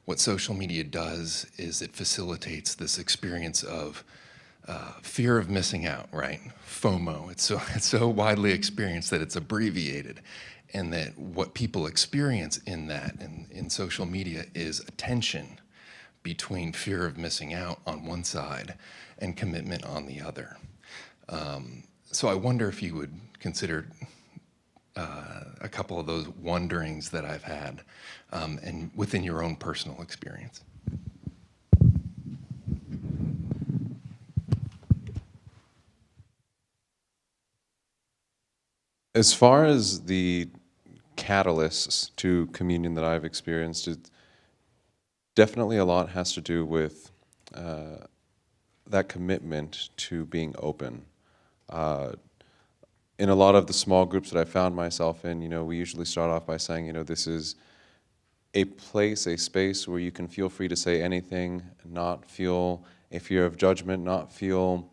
H: what social media does is it facilitates this experience of fear of missing out, right? FOMO. It's so widely experienced that it's abbreviated, and that what people experience in that, in social media, is a tension between fear of missing out on one side and commitment on the other. So I wonder if you would consider a couple of those wonderings that I've had, and within your own personal experience.
D: As far as the catalysts to communion that I've experienced, it definitely a lot has to do with that commitment to being open. In a lot of the small groups that I found myself in, we usually start off by saying, this is a place, a space where you can feel free to say anything, not feel a fear of judgment, not feel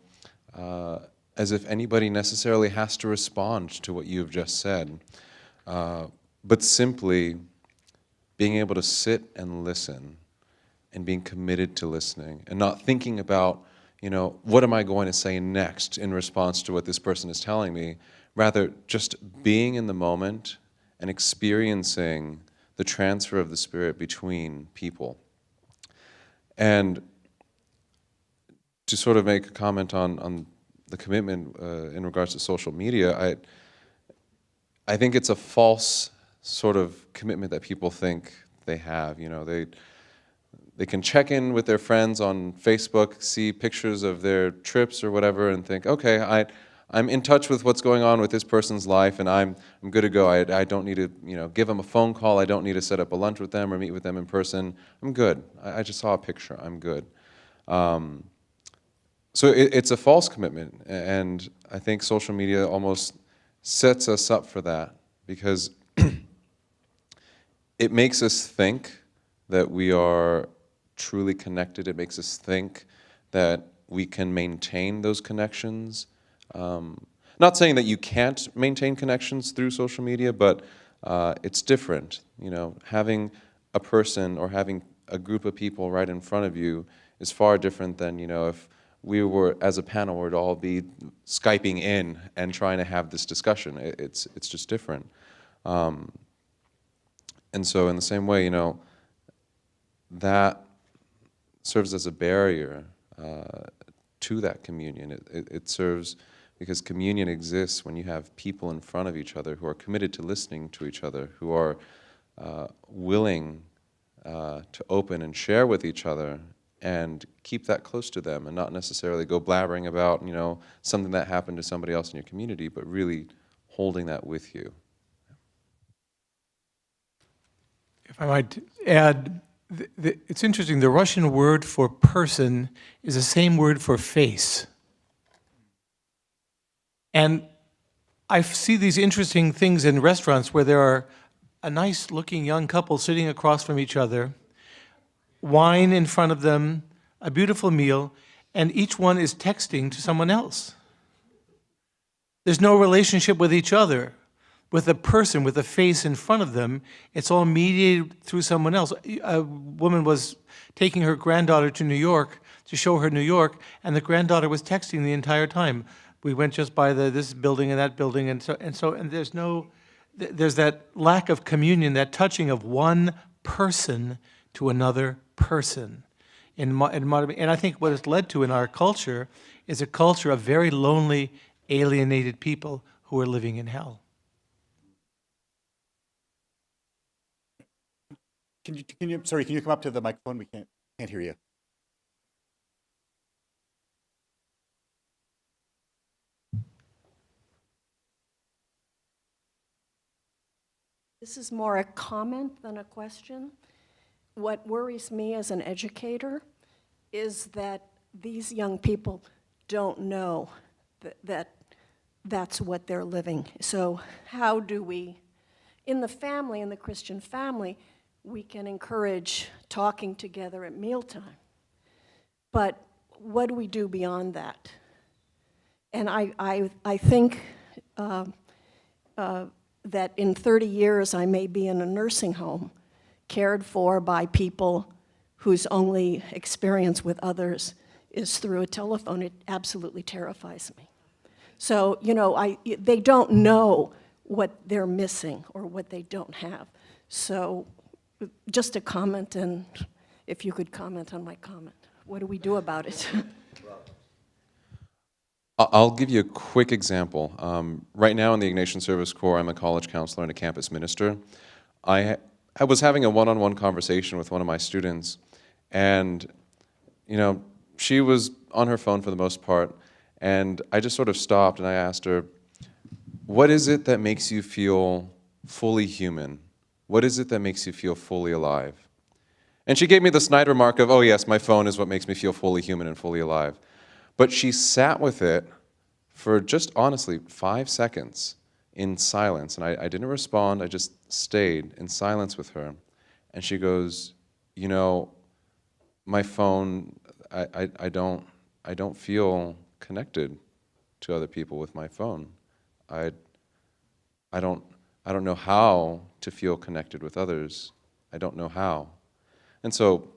D: as if anybody necessarily has to respond to what you have just said, but simply being able to sit and listen and being committed to listening and not thinking about, what am I going to say next in response to what this person is telling me, rather just being in the moment and experiencing the transfer of the Spirit between people. And to sort of make a comment on the commitment in regards to social media, I think it's a false sort of commitment that people think they have. They can check in with their friends on Facebook, see pictures of their trips or whatever, and think, okay, I'm in touch with what's going on with this person's life, and I'm good to go. I don't need to give them a phone call. I don't need to set up a lunch with them or meet with them in person. I'm good. I just saw a picture. I'm good. So it's a false commitment, and I think social media almost sets us up for that because it makes us think that we are truly connected. It makes us think that we can maintain those connections. Not saying that you can't maintain connections through social media, but it's different. Having a person or having a group of people right in front of you is far different than, if we were, as a panel, were to all be Skyping in and trying to have this discussion. It's just different. And so in the same way, that serves as a barrier to that communion. It serves because communion exists when you have people in front of each other who are committed to listening to each other, who are willing to open and share with each other and keep that close to them and not necessarily go blabbering about, something that happened to somebody else in your community, but really holding that with you.
G: If I might add, it's interesting, the Russian word for person is the same word for face. And I see these interesting things in restaurants where there are a nice-looking young couple sitting across from each other, wine in front of them, a beautiful meal, and each one is texting to someone else. There's no relationship with each other. With a person, with a face in front of them, it's all mediated through someone else. A woman was taking her granddaughter to New York to show her New York, and the granddaughter was texting the entire time. We went just by this building and that building, and there's that lack of communion, that touching of one person to another person. And I think what it's led to in our culture is a culture of very lonely, alienated people who are living in hell.
A: Can you come up to the microphone? We can't hear you.
I: This is more a comment than a question. What worries me as an educator is that these young people don't know that that's what they're living. So how do we, in the family, in the Christian family, we can encourage talking together at mealtime. But what do we do beyond that? And I think that in 30 years I may be in a nursing home cared for by people whose only experience with others is through a telephone. It absolutely terrifies me. So, they don't know what they're missing or what they don't have. So just a comment, and if you could comment on my comment. What do we do about it?
D: I'll give you a quick example. Right now in the Ignatian Service Corps, I'm a college counselor and a campus minister. I was having a one-on-one conversation with one of my students, and she was on her phone for the most part, and I just sort of stopped and I asked her, what is it that makes you feel fully human? What is it that makes you feel fully alive? And she gave me the snide remark of, oh yes, my phone is what makes me feel fully human and fully alive. But she sat with it for just honestly 5 seconds in silence. And I didn't respond, I just stayed in silence with her. And she goes, my phone, I don't feel connected to other people with my phone. I don't know how to feel connected with others. I don't know how. And so,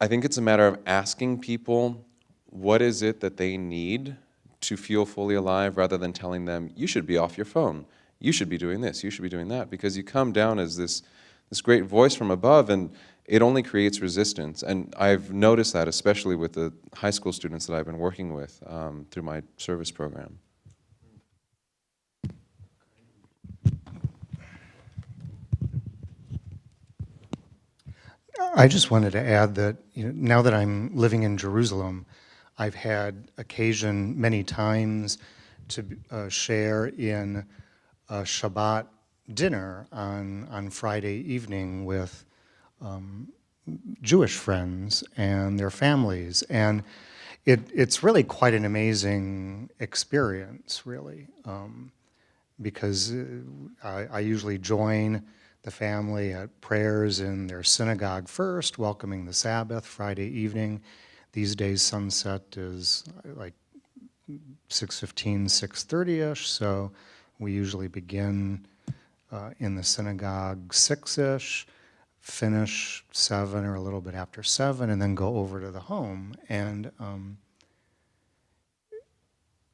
D: I think it's a matter of asking people what is it that they need to feel fully alive, rather than telling them, you should be off your phone, you should be doing this, you should be doing that, because you come down as this great voice from above, and it only creates resistance. And I've noticed that, especially with the high school students that I've been working with through my service program.
F: I just wanted to add that now that I'm living in Jerusalem, I've had occasion many times to share in a Shabbat dinner on Friday evening with Jewish friends and their families. And it's really quite an amazing experience, really, because I usually join the family at prayers in their synagogue first, welcoming the Sabbath Friday evening. These days sunset is like 6:15, 6:30-ish, so we usually begin in the synagogue 6-ish, finish 7 or a little bit after 7, and then go over to the home. And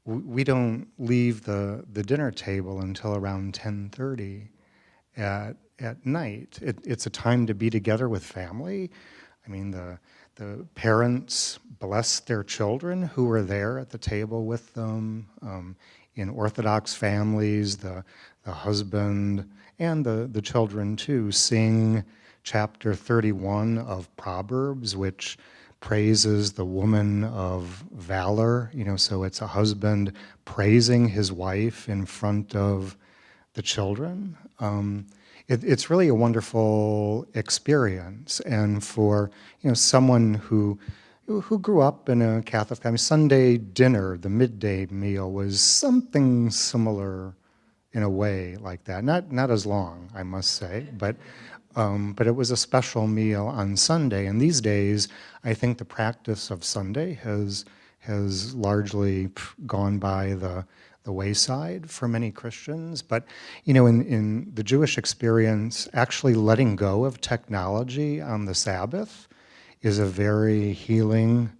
F: we don't leave the dinner table until around 10:30 at night. It's a time to be together with family. I mean, the parents bless their children who are there at the table with them. In Orthodox families, the husband and the children too sing chapter 31 of Proverbs, which praises the woman of valor. So it's a husband praising his wife in front of the children. It's really a wonderful experience, and for someone who grew up in a Catholic family, Sunday dinner, the midday meal, was something similar in a way like that. Not as long, I must say, but it was a special meal on Sunday. And these days, I think the practice of Sunday has largely gone by the wayside for many Christians. But in the Jewish experience, actually letting go of technology on the Sabbath is a very healing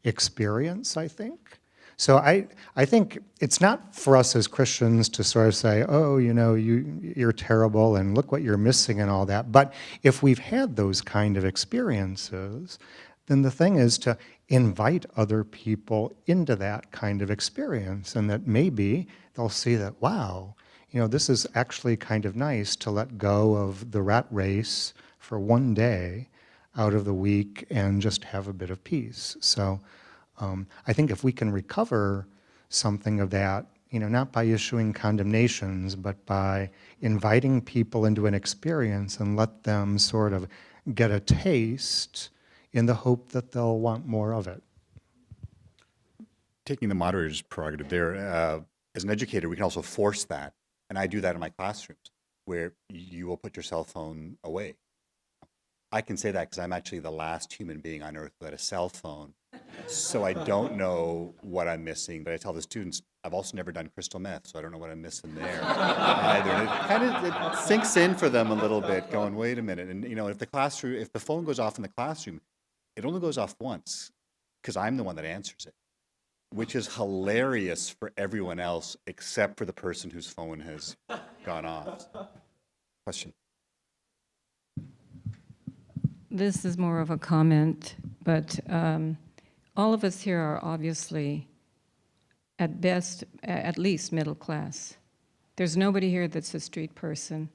F: experience, I think. So I think it's not for us as Christians to sort of say, oh, you're terrible and look what you're missing and all that. But if we've had those kind of experiences, then the thing is to invite other people into that kind of experience, and that maybe they'll see that, wow, this is actually kind of nice to let go of the rat race for one day out of the week and just have a bit of peace. So I think if we can recover something of that, not by issuing condemnations, but by inviting people into an experience and let them sort of get a taste in the hope that they'll want more of it.
A: Taking the moderator's prerogative there, as an educator, we can also force that. And I do that in my classrooms, where you will put your cell phone away. I can say that because I'm actually the last human being on earth who had a cell phone. So I don't know what I'm missing, but I tell the students, I've also never done crystal meth, so I don't know what I'm missing there either. And it sinks in for them a little bit, going, wait a minute. And if the phone goes off in the classroom, it only goes off once because I'm the one that answers it, which is hilarious for everyone else except for the person whose phone has gone off. Question.
J: This is more of a comment, but all of us here are obviously, at best, at least middle class. There's nobody here that's a street person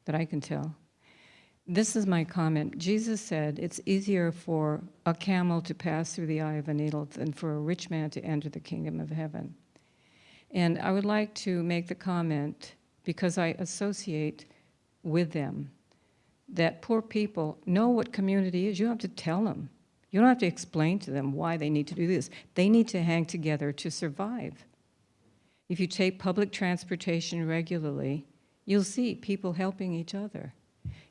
J: that I can tell. This is my comment. Jesus said it's easier for a camel to pass through the eye of a needle than for a rich man to enter the kingdom of heaven. And I would like to make the comment, because I associate with them, that poor people know what community is. You don't have to tell them. You don't have to explain to them why they need to do this. They need to hang together to survive. If you take public transportation regularly, you'll see people helping each other.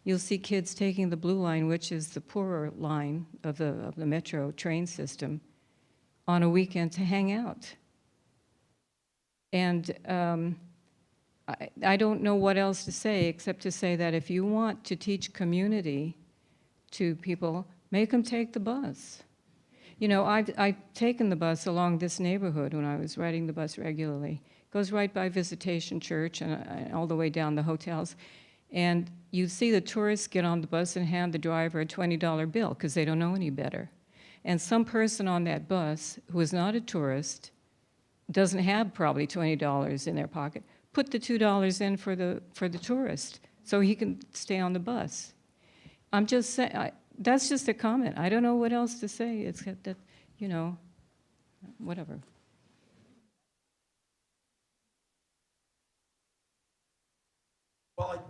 J: You'll see kids taking the blue line, which is the poorer line of the metro train system, on a weekend to hang out. And I don't know what else to say except to say that if you want to teach community to people, make them take the bus. You know, I've taken the bus along this neighborhood when I was riding the bus regularly. It goes right by Visitation Church and all the way down the hotels. And you see the tourists get on the bus and hand the driver a $20 bill because they don't know any better. And some person on that bus who is not a tourist, doesn't have probably $20 in their pocket, put the $2 in for the tourist so he can stay on the bus. I'm just saying, that's just a comment. I don't know what else to say except that, you know, whatever.
K: Well,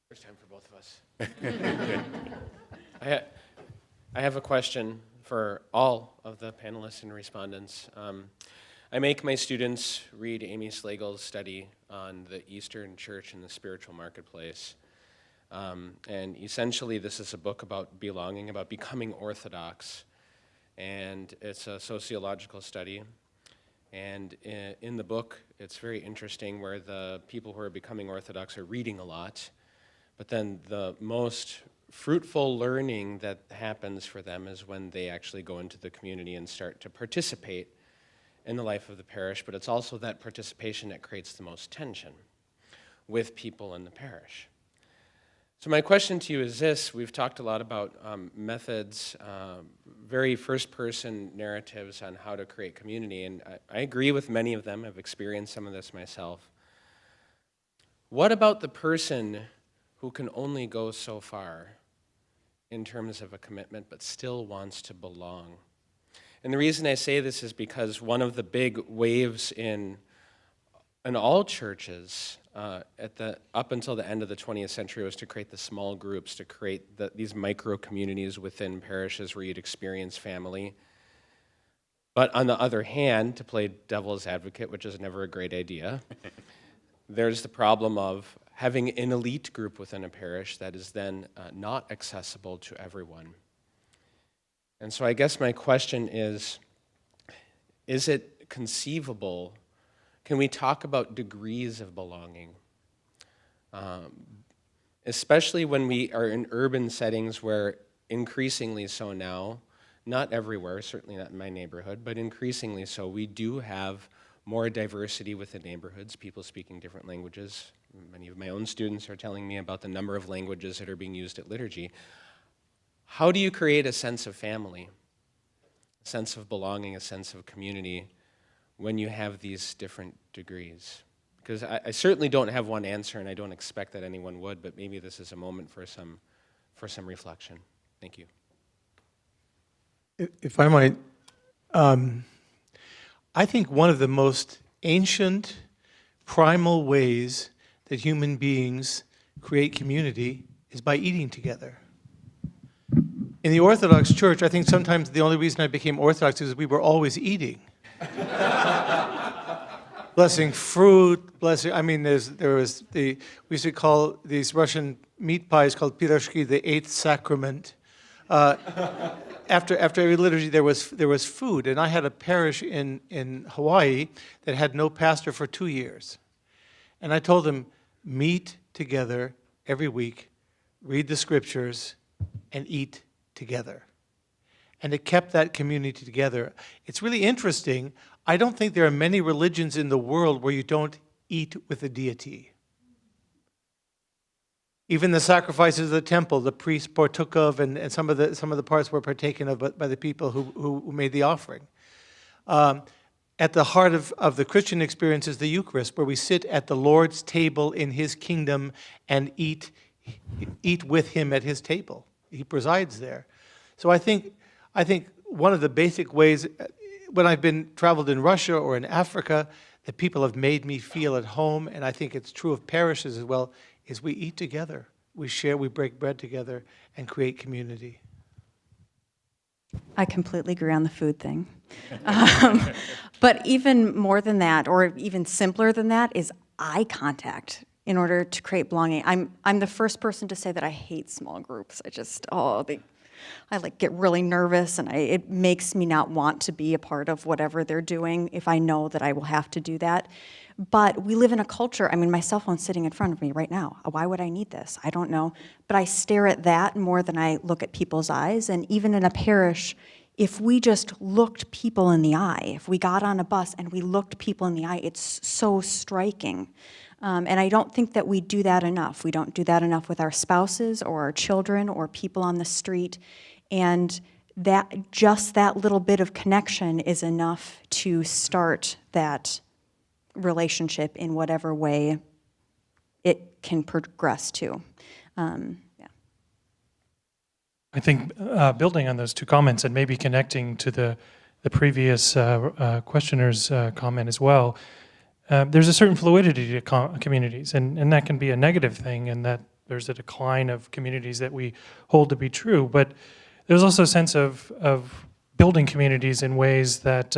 K: first time for both of us. I have a question for all of the panelists and respondents. I make my students read Amy Slagle's study on the Eastern Church and the spiritual marketplace. And essentially, this is a book about belonging, about becoming Orthodox. And it's a sociological study. And in the book, it's very interesting where the people who are becoming Orthodox are reading a lot. But then the most fruitful learning that happens for them is when they actually go into the community and start to participate in the life of the parish, but it's also that participation that creates the most tension with people in the parish. So my question to you is this: we've talked a lot about methods, very first-person narratives on how to create community, and I agree with many of them. I've experienced some of this myself. What about the person who can only go so far in terms of a commitment, but still wants to belong? And the reason I say this is because one of the big waves in all churches up until the end of the 20th century was to create the small groups, to create these micro-communities within parishes where you'd experience family. But on the other hand, to play devil's advocate, which is never a great idea, there's the problem of having an elite group within a parish that is then not accessible to everyone. And so I guess my question is it conceivable? Can we talk about degrees of belonging? Especially when we are in urban settings where increasingly so now, not everywhere, certainly not in my neighborhood, but increasingly so, we do have more diversity within neighborhoods, people speaking different languages. Many of my own students are telling me about the number of languages that are being used at liturgy. How do you create a sense of family, a sense of belonging, a sense of community when you have these different degrees? Because I certainly don't have one answer, and I don't expect that anyone would, but maybe this is a moment for some reflection. Thank you.
G: If I might, I think one of the most ancient, primal ways that human beings create community is by eating together. In the Orthodox Church, I think sometimes the only reason I became Orthodox is we were always eating. Blessing fruit, I mean, we used to call these Russian meat pies called pirozhki the eighth sacrament. After every liturgy, there was food, and I had a parish in Hawaii that had no pastor for 2 years. And I told them, meet together every week, read the scriptures, and eat together. And it kept that community together. It's really interesting. I don't think there are many religions in the world where you don't eat with a deity. Even the sacrifices of the temple, the priest partook of, and some of the parts were partaken of by the people who made the offering. At the heart of the Christian experience is the Eucharist, where we sit at the Lord's table in His kingdom and eat with Him at His table. He presides there. So I think one of the basic ways, when I've traveled in Russia or in Africa, that people have made me feel at home, and I think it's true of parishes as well, is we eat together, we share, we break bread together, and create community.
E: I completely agree on the food thing. But even more than that, or even simpler than that, is eye contact in order to create belonging. I'm the first person to say that I hate small groups. I get really nervous, and it makes me not want to be a part of whatever they're doing if I know that I will have to do that. But we live in a culture, my cell phone's sitting in front of me right now. Why would I need this? I don't know. But I stare at that more than I look at people's eyes. And even in a parish, if we just looked people in the eye, if we got on a bus and we looked people in the eye, it's so striking. And I don't think that we do that enough. We don't do that enough with our spouses or our children or people on the street. And that little bit of connection is enough to start that relationship in whatever way it can progress to.
B: I think building on those two comments and maybe connecting to the previous questioner's comment as well, there's a certain fluidity to communities, and that can be a negative thing, in that there's a decline of communities that we hold to be true. But there's also a sense of building communities in ways that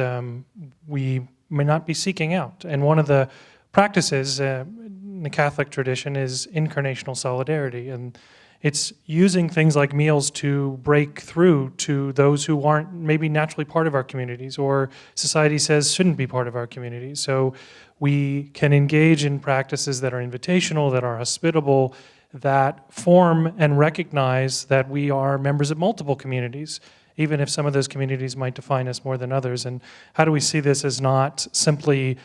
B: we may not be seeking out. And one of the practices in the Catholic tradition is incarnational solidarity, and it's using things like meals to break through to those who aren't maybe naturally part of our communities, or society says shouldn't be part of our communities. So we can engage in practices that are invitational, that are hospitable, that form and recognize that we are members of multiple communities, even if some of those communities might define us more than others. And how do we see this as not simply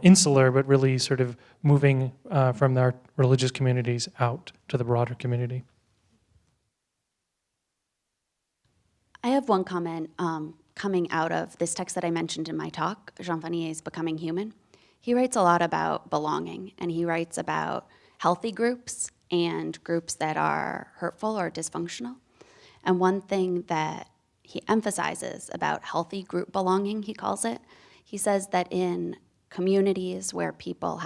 B: insular, but really sort of moving from our religious communities out to the broader community?
C: I have one comment coming out of this text that I mentioned in my talk, Jean Vanier's Becoming Human. He writes a lot about belonging, and he writes about healthy groups and groups that are hurtful or dysfunctional. And one thing that he emphasizes about healthy group belonging, he calls it, he says that in communities where people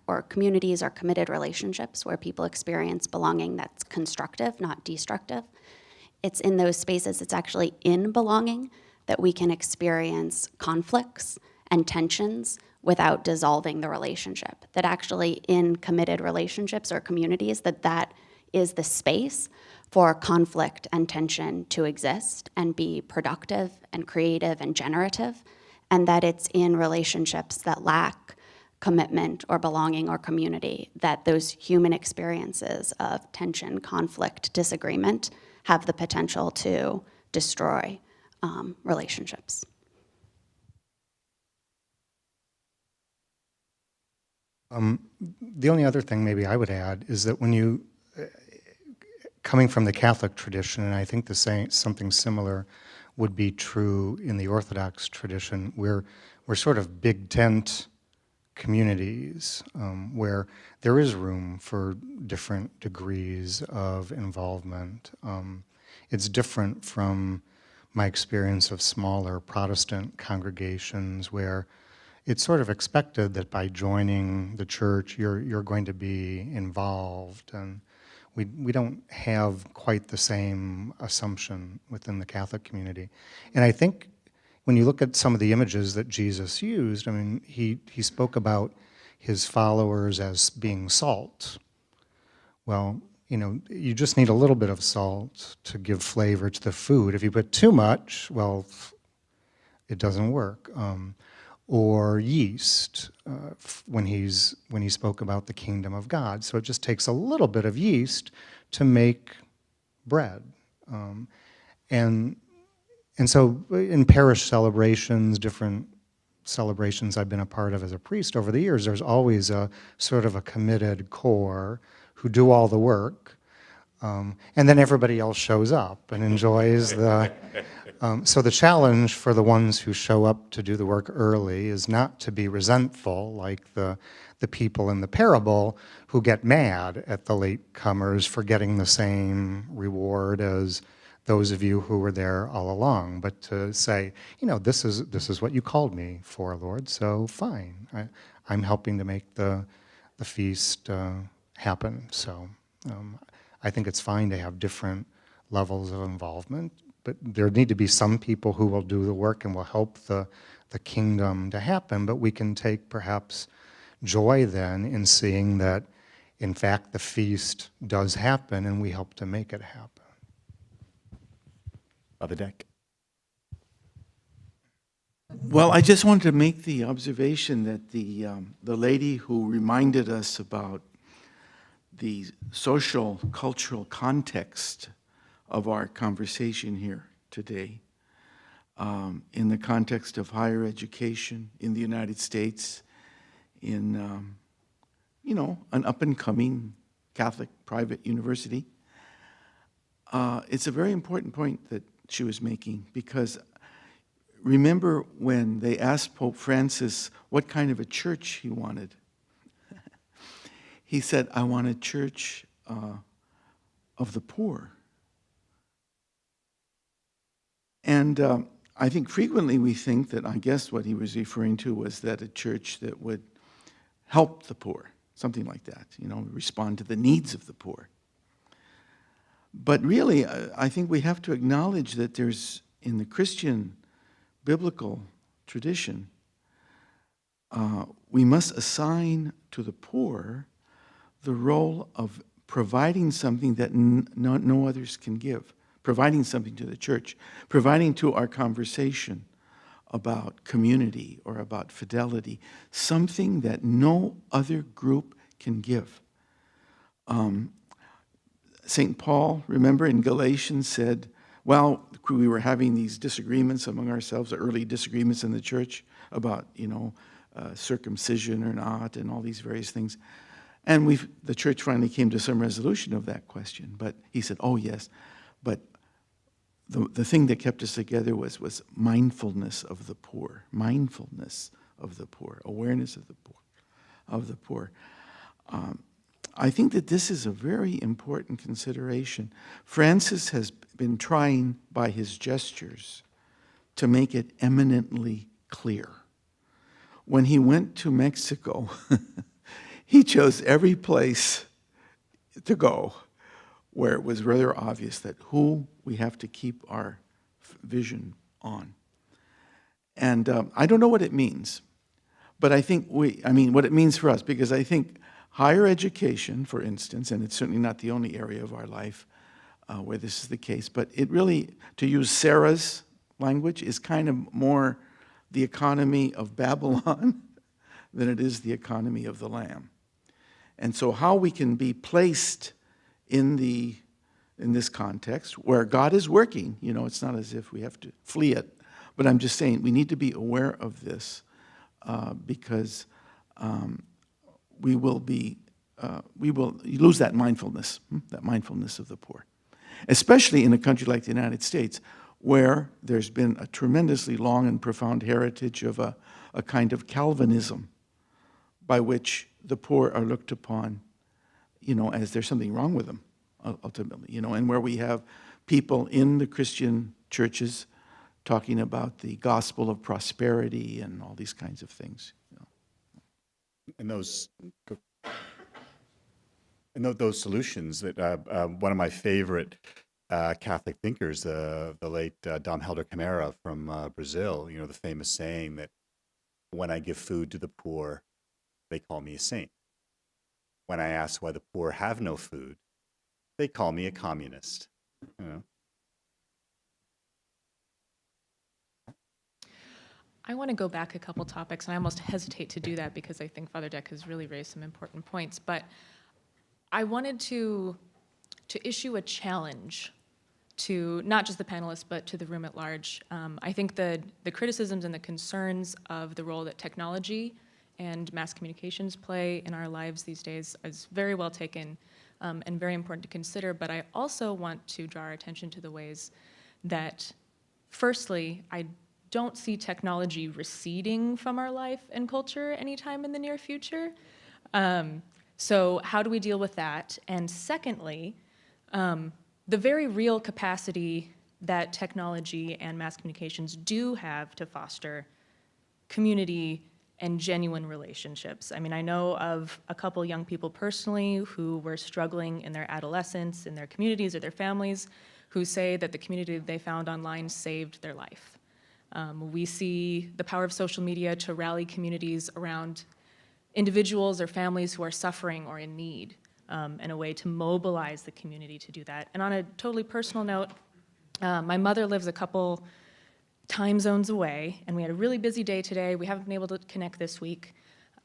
C: or communities are committed relationships where people experience belonging that's constructive, not destructive, it's in those spaces, it's actually in belonging that we can experience conflicts and tensions without dissolving the relationship. That actually in committed relationships or communities, that is the space for conflict and tension to exist and be productive and creative and generative, and that it's in relationships that lack commitment or belonging or community that those human experiences of tension, conflict, disagreement have the potential to destroy relationships.
F: The only other thing maybe I would add is that when you, coming from the Catholic tradition, and I think something similar would be true in the Orthodox tradition, we're sort of big tent communities where there is room for different degrees of involvement. It's different from my experience of smaller Protestant congregations where it's sort of expected that by joining the church, you're going to be involved, and we don't have quite the same assumption within the Catholic community. And I think when you look at some of the images that Jesus used, I mean, he spoke about his followers as being salt. Well, you just need a little bit of salt to give flavor to the food. If you put too much, well, it doesn't work. Or yeast, when he spoke about the kingdom of God. So it just takes a little bit of yeast to make bread. And so in parish celebrations, different celebrations I've been a part of as a priest over the years, there's always a sort of a committed core who do all the work, and then everybody else shows up and enjoys the. So the challenge for the ones who show up to do the work early is not to be resentful like the people in the parable who get mad at the latecomers for getting the same reward as those of you who were there all along, but to say, this is what you called me for, Lord, so fine. I'm helping to make the feast happen. So I think it's fine to have different levels of involvement, but there need to be some people who will do the work and will help the kingdom to happen, but we can take perhaps joy then in seeing that, in fact, the feast does happen and we help to make it happen.
A: Father Deck.
L: Well, I just wanted to make the observation that the lady who reminded us about the social, cultural context of our conversation here today, in the context of higher education in the United States, in an up-and-coming Catholic private university. It's a very important point that she was making, because remember when they asked Pope Francis what kind of a church he wanted? He said, I want a church of the poor. And I think frequently we think that, I guess what he was referring to was that a church that would help the poor, something like that, respond to the needs of the poor. But really, I think we have to acknowledge that there's, in the Christian biblical tradition, we must assign to the poor the role of providing something that no others can give, providing something to the church, providing to our conversation about community or about fidelity, something that no other group can give. St. Paul, remember in Galatians, said, well, we were having these disagreements among ourselves, early disagreements in the church about, circumcision or not, and all these various things. And the church finally came to some resolution of that question. But he said, oh yes, but the thing that kept us together was mindfulness of the poor, awareness of the poor. I think that this is a very important consideration. Francis has been trying by his gestures to make it eminently clear. When he went to Mexico, he chose every place to go where it was rather obvious that who we have to keep our vision on. And I don't know what it means, but I think what it means for us, because I think higher education, for instance, and it's certainly not the only area of our life where this is the case, but it really, to use Sarah's language, is kind of more the economy of Babylon than it is the economy of the Lamb. And so how we can be placed in this context where God is working, it's not as if we have to flee it, but I'm just saying we need to be aware of this because we will lose that mindfulness of the poor, especially in a country like the United States, where there's been a tremendously long and profound heritage of a kind of Calvinism by which the poor are looked upon, as there's something wrong with them, ultimately, and where we have people in the Christian churches talking about the gospel of prosperity and all these kinds of things.
A: And those solutions that one of my favorite Catholic thinkers, the late Dom Helder Camara from Brazil, the famous saying that when I give food to the poor, they call me a saint. When I ask why the poor have no food, they call me a communist.
M: I want to go back a couple topics, and I almost hesitate to do that because I think Father Deck has really raised some important points. But I wanted to issue a challenge to not just the panelists, but to the room at large. I think the criticisms and the concerns of the role that technology and mass communications play in our lives these days is very well taken. and very important to consider. But I also want to draw our attention to the ways that, firstly, I don't see technology receding from our life and culture anytime in the near future. So how do we deal with that? And secondly, the very real capacity that technology and mass communications do have to foster community and genuine relationships. I mean, I know of a couple young people personally who were struggling in their adolescence, in their communities or their families, who say that the community they found online saved their life. We see the power of social media to rally communities around individuals or families who are suffering or in need, and a way to mobilize the community to do that. And on a totally personal note, my mother lives a couple time zones away, and we had a really busy day today. We haven't been able to connect this week.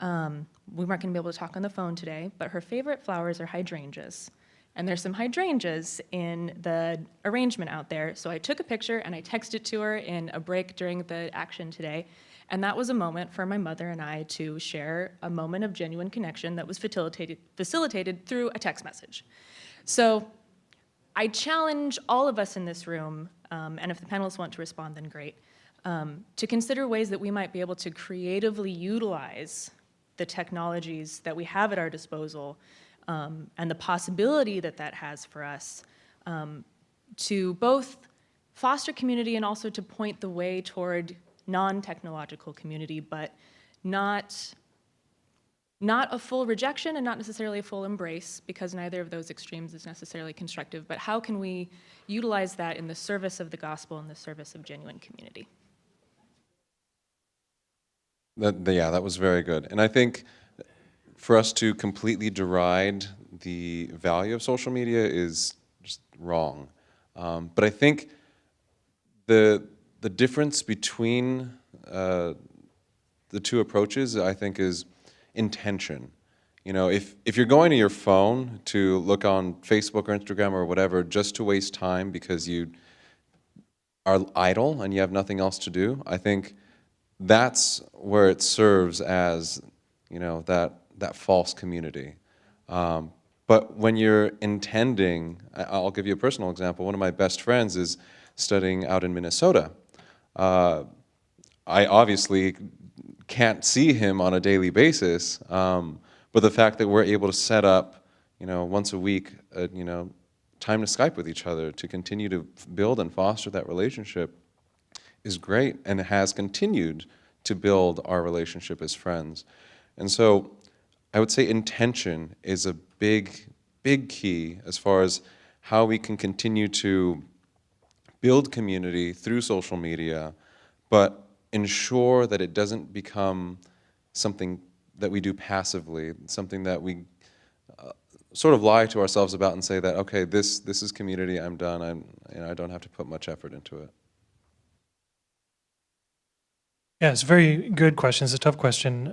M: We weren't going to be able to talk on the phone today, but her favorite flowers are hydrangeas. And there's some hydrangeas in the arrangement out there. So I took a picture and I texted it to her in a break during the action today. And that was a moment for my mother and I to share a moment of genuine connection that was facilitated through a text message. So I challenge all of us in this room, and if the panelists want to respond, then great, to consider ways that we might be able to creatively utilize the technologies that we have at our disposal, and the possibility that that has for us, to both foster community and also to point the way toward non-technological community, but not a full rejection and not necessarily a full embrace, because neither of those extremes is necessarily constructive, but how can we utilize that in the service of the gospel and the service of genuine community?
D: That was very good. And I think for us to completely deride the value of social media is just wrong. But I think the difference between the two approaches, I think, is intention. You know, if you're going to your phone to look on Facebook or Instagram or whatever just to waste time because you are idle and you have nothing else to do, I think that's where it serves as, you know, that false community. But when you're intending, I'll give you a personal example. One of my best friends is studying out in Minnesota. I obviously can't see him on a daily basis, but the fact that we're able to set up, you know, once a week, you know, time to Skype with each other to continue to build and foster that relationship is great, and it has continued to build our relationship as friends. And so I would say intention is a big, big key as far as how we can continue to build community through social media, but ensure that it doesn't become something that we do passively, something that we sort of lie to ourselves about and say that, okay, this is community, I'm done, I don't have to put much effort into it.
B: Yeah, it's a very good question. It's a tough question.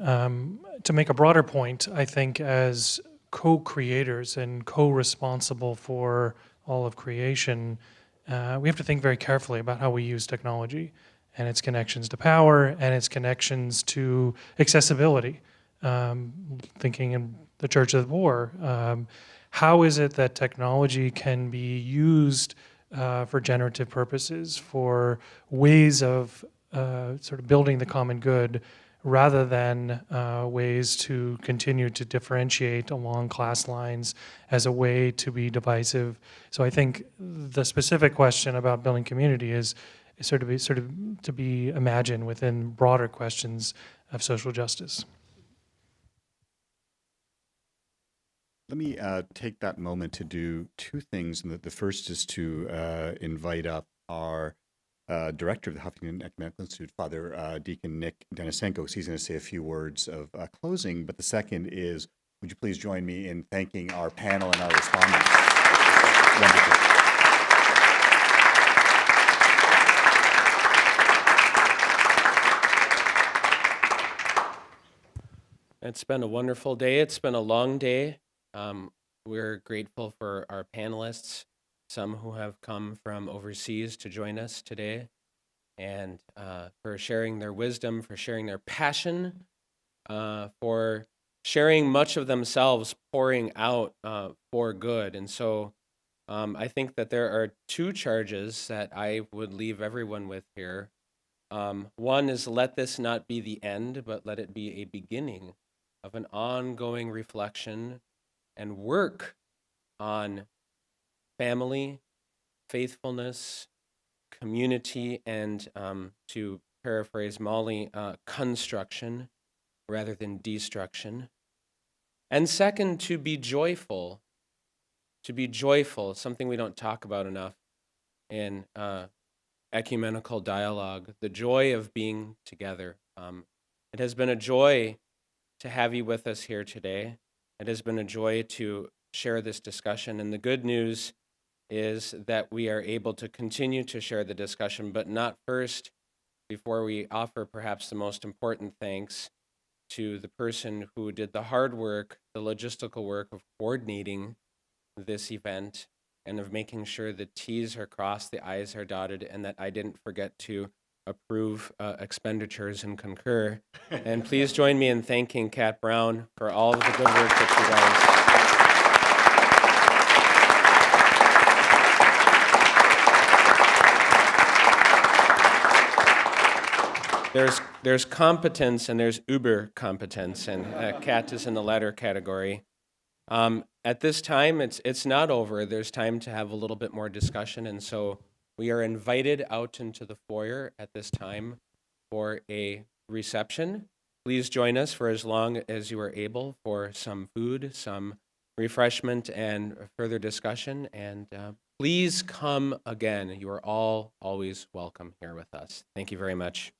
B: To make a broader point, I think as co-creators and co-responsible for all of creation, we have to think very carefully about how we use technology and its connections to power and its connections to accessibility. Thinking in the Church of the Poor, how is it that technology can be used for generative purposes, for ways of sort of building the common good, rather than ways to continue to differentiate along class lines as a way to be divisive. So I think the specific question about building community is sort of to be imagined within broader questions of social justice.
A: Let me take that moment to do two things. And the first is to invite up our director of the Huffington Ecumenical Institute, Father Deacon Nick Denisenko. He's going to say a few words of closing. But the second is, would you please join me in thanking our panel and our respondents? Wonderful.
K: It's been a wonderful day. It's been a long day. We're grateful for our panelists, some who have come from overseas to join us today, and for sharing their wisdom, for sharing their passion for sharing much of themselves, pouring out for good. And so I think that there are two charges that I would leave everyone with here. One is, let this not be the end, but let it be a beginning of an ongoing reflection and work on family, faithfulness, community, and to paraphrase Molly, construction rather than destruction. And second, to be joyful, something we don't talk about enough in ecumenical dialogue, the joy of being together. It has been a joy to have you with us here today. It has been a joy to share this discussion, and the good news is that we are able to continue to share the discussion, but not first before we offer perhaps the most important thanks to the person who did the hard work, the logistical work of coordinating this event and of making sure the T's are crossed, the I's are dotted, and that I didn't forget to approve expenditures and concur. And please join me in thanking Kat Brown for all of the good work that she does. There's competence and there's uber competence, and Kat is in the latter category. At this time, it's not over. There's time to have a little bit more discussion, and so we are invited out into the foyer at this time for a reception. Please join us for as long as you are able for some food, some refreshment, and further discussion. And please come again. You are all always welcome here with us. Thank you very much.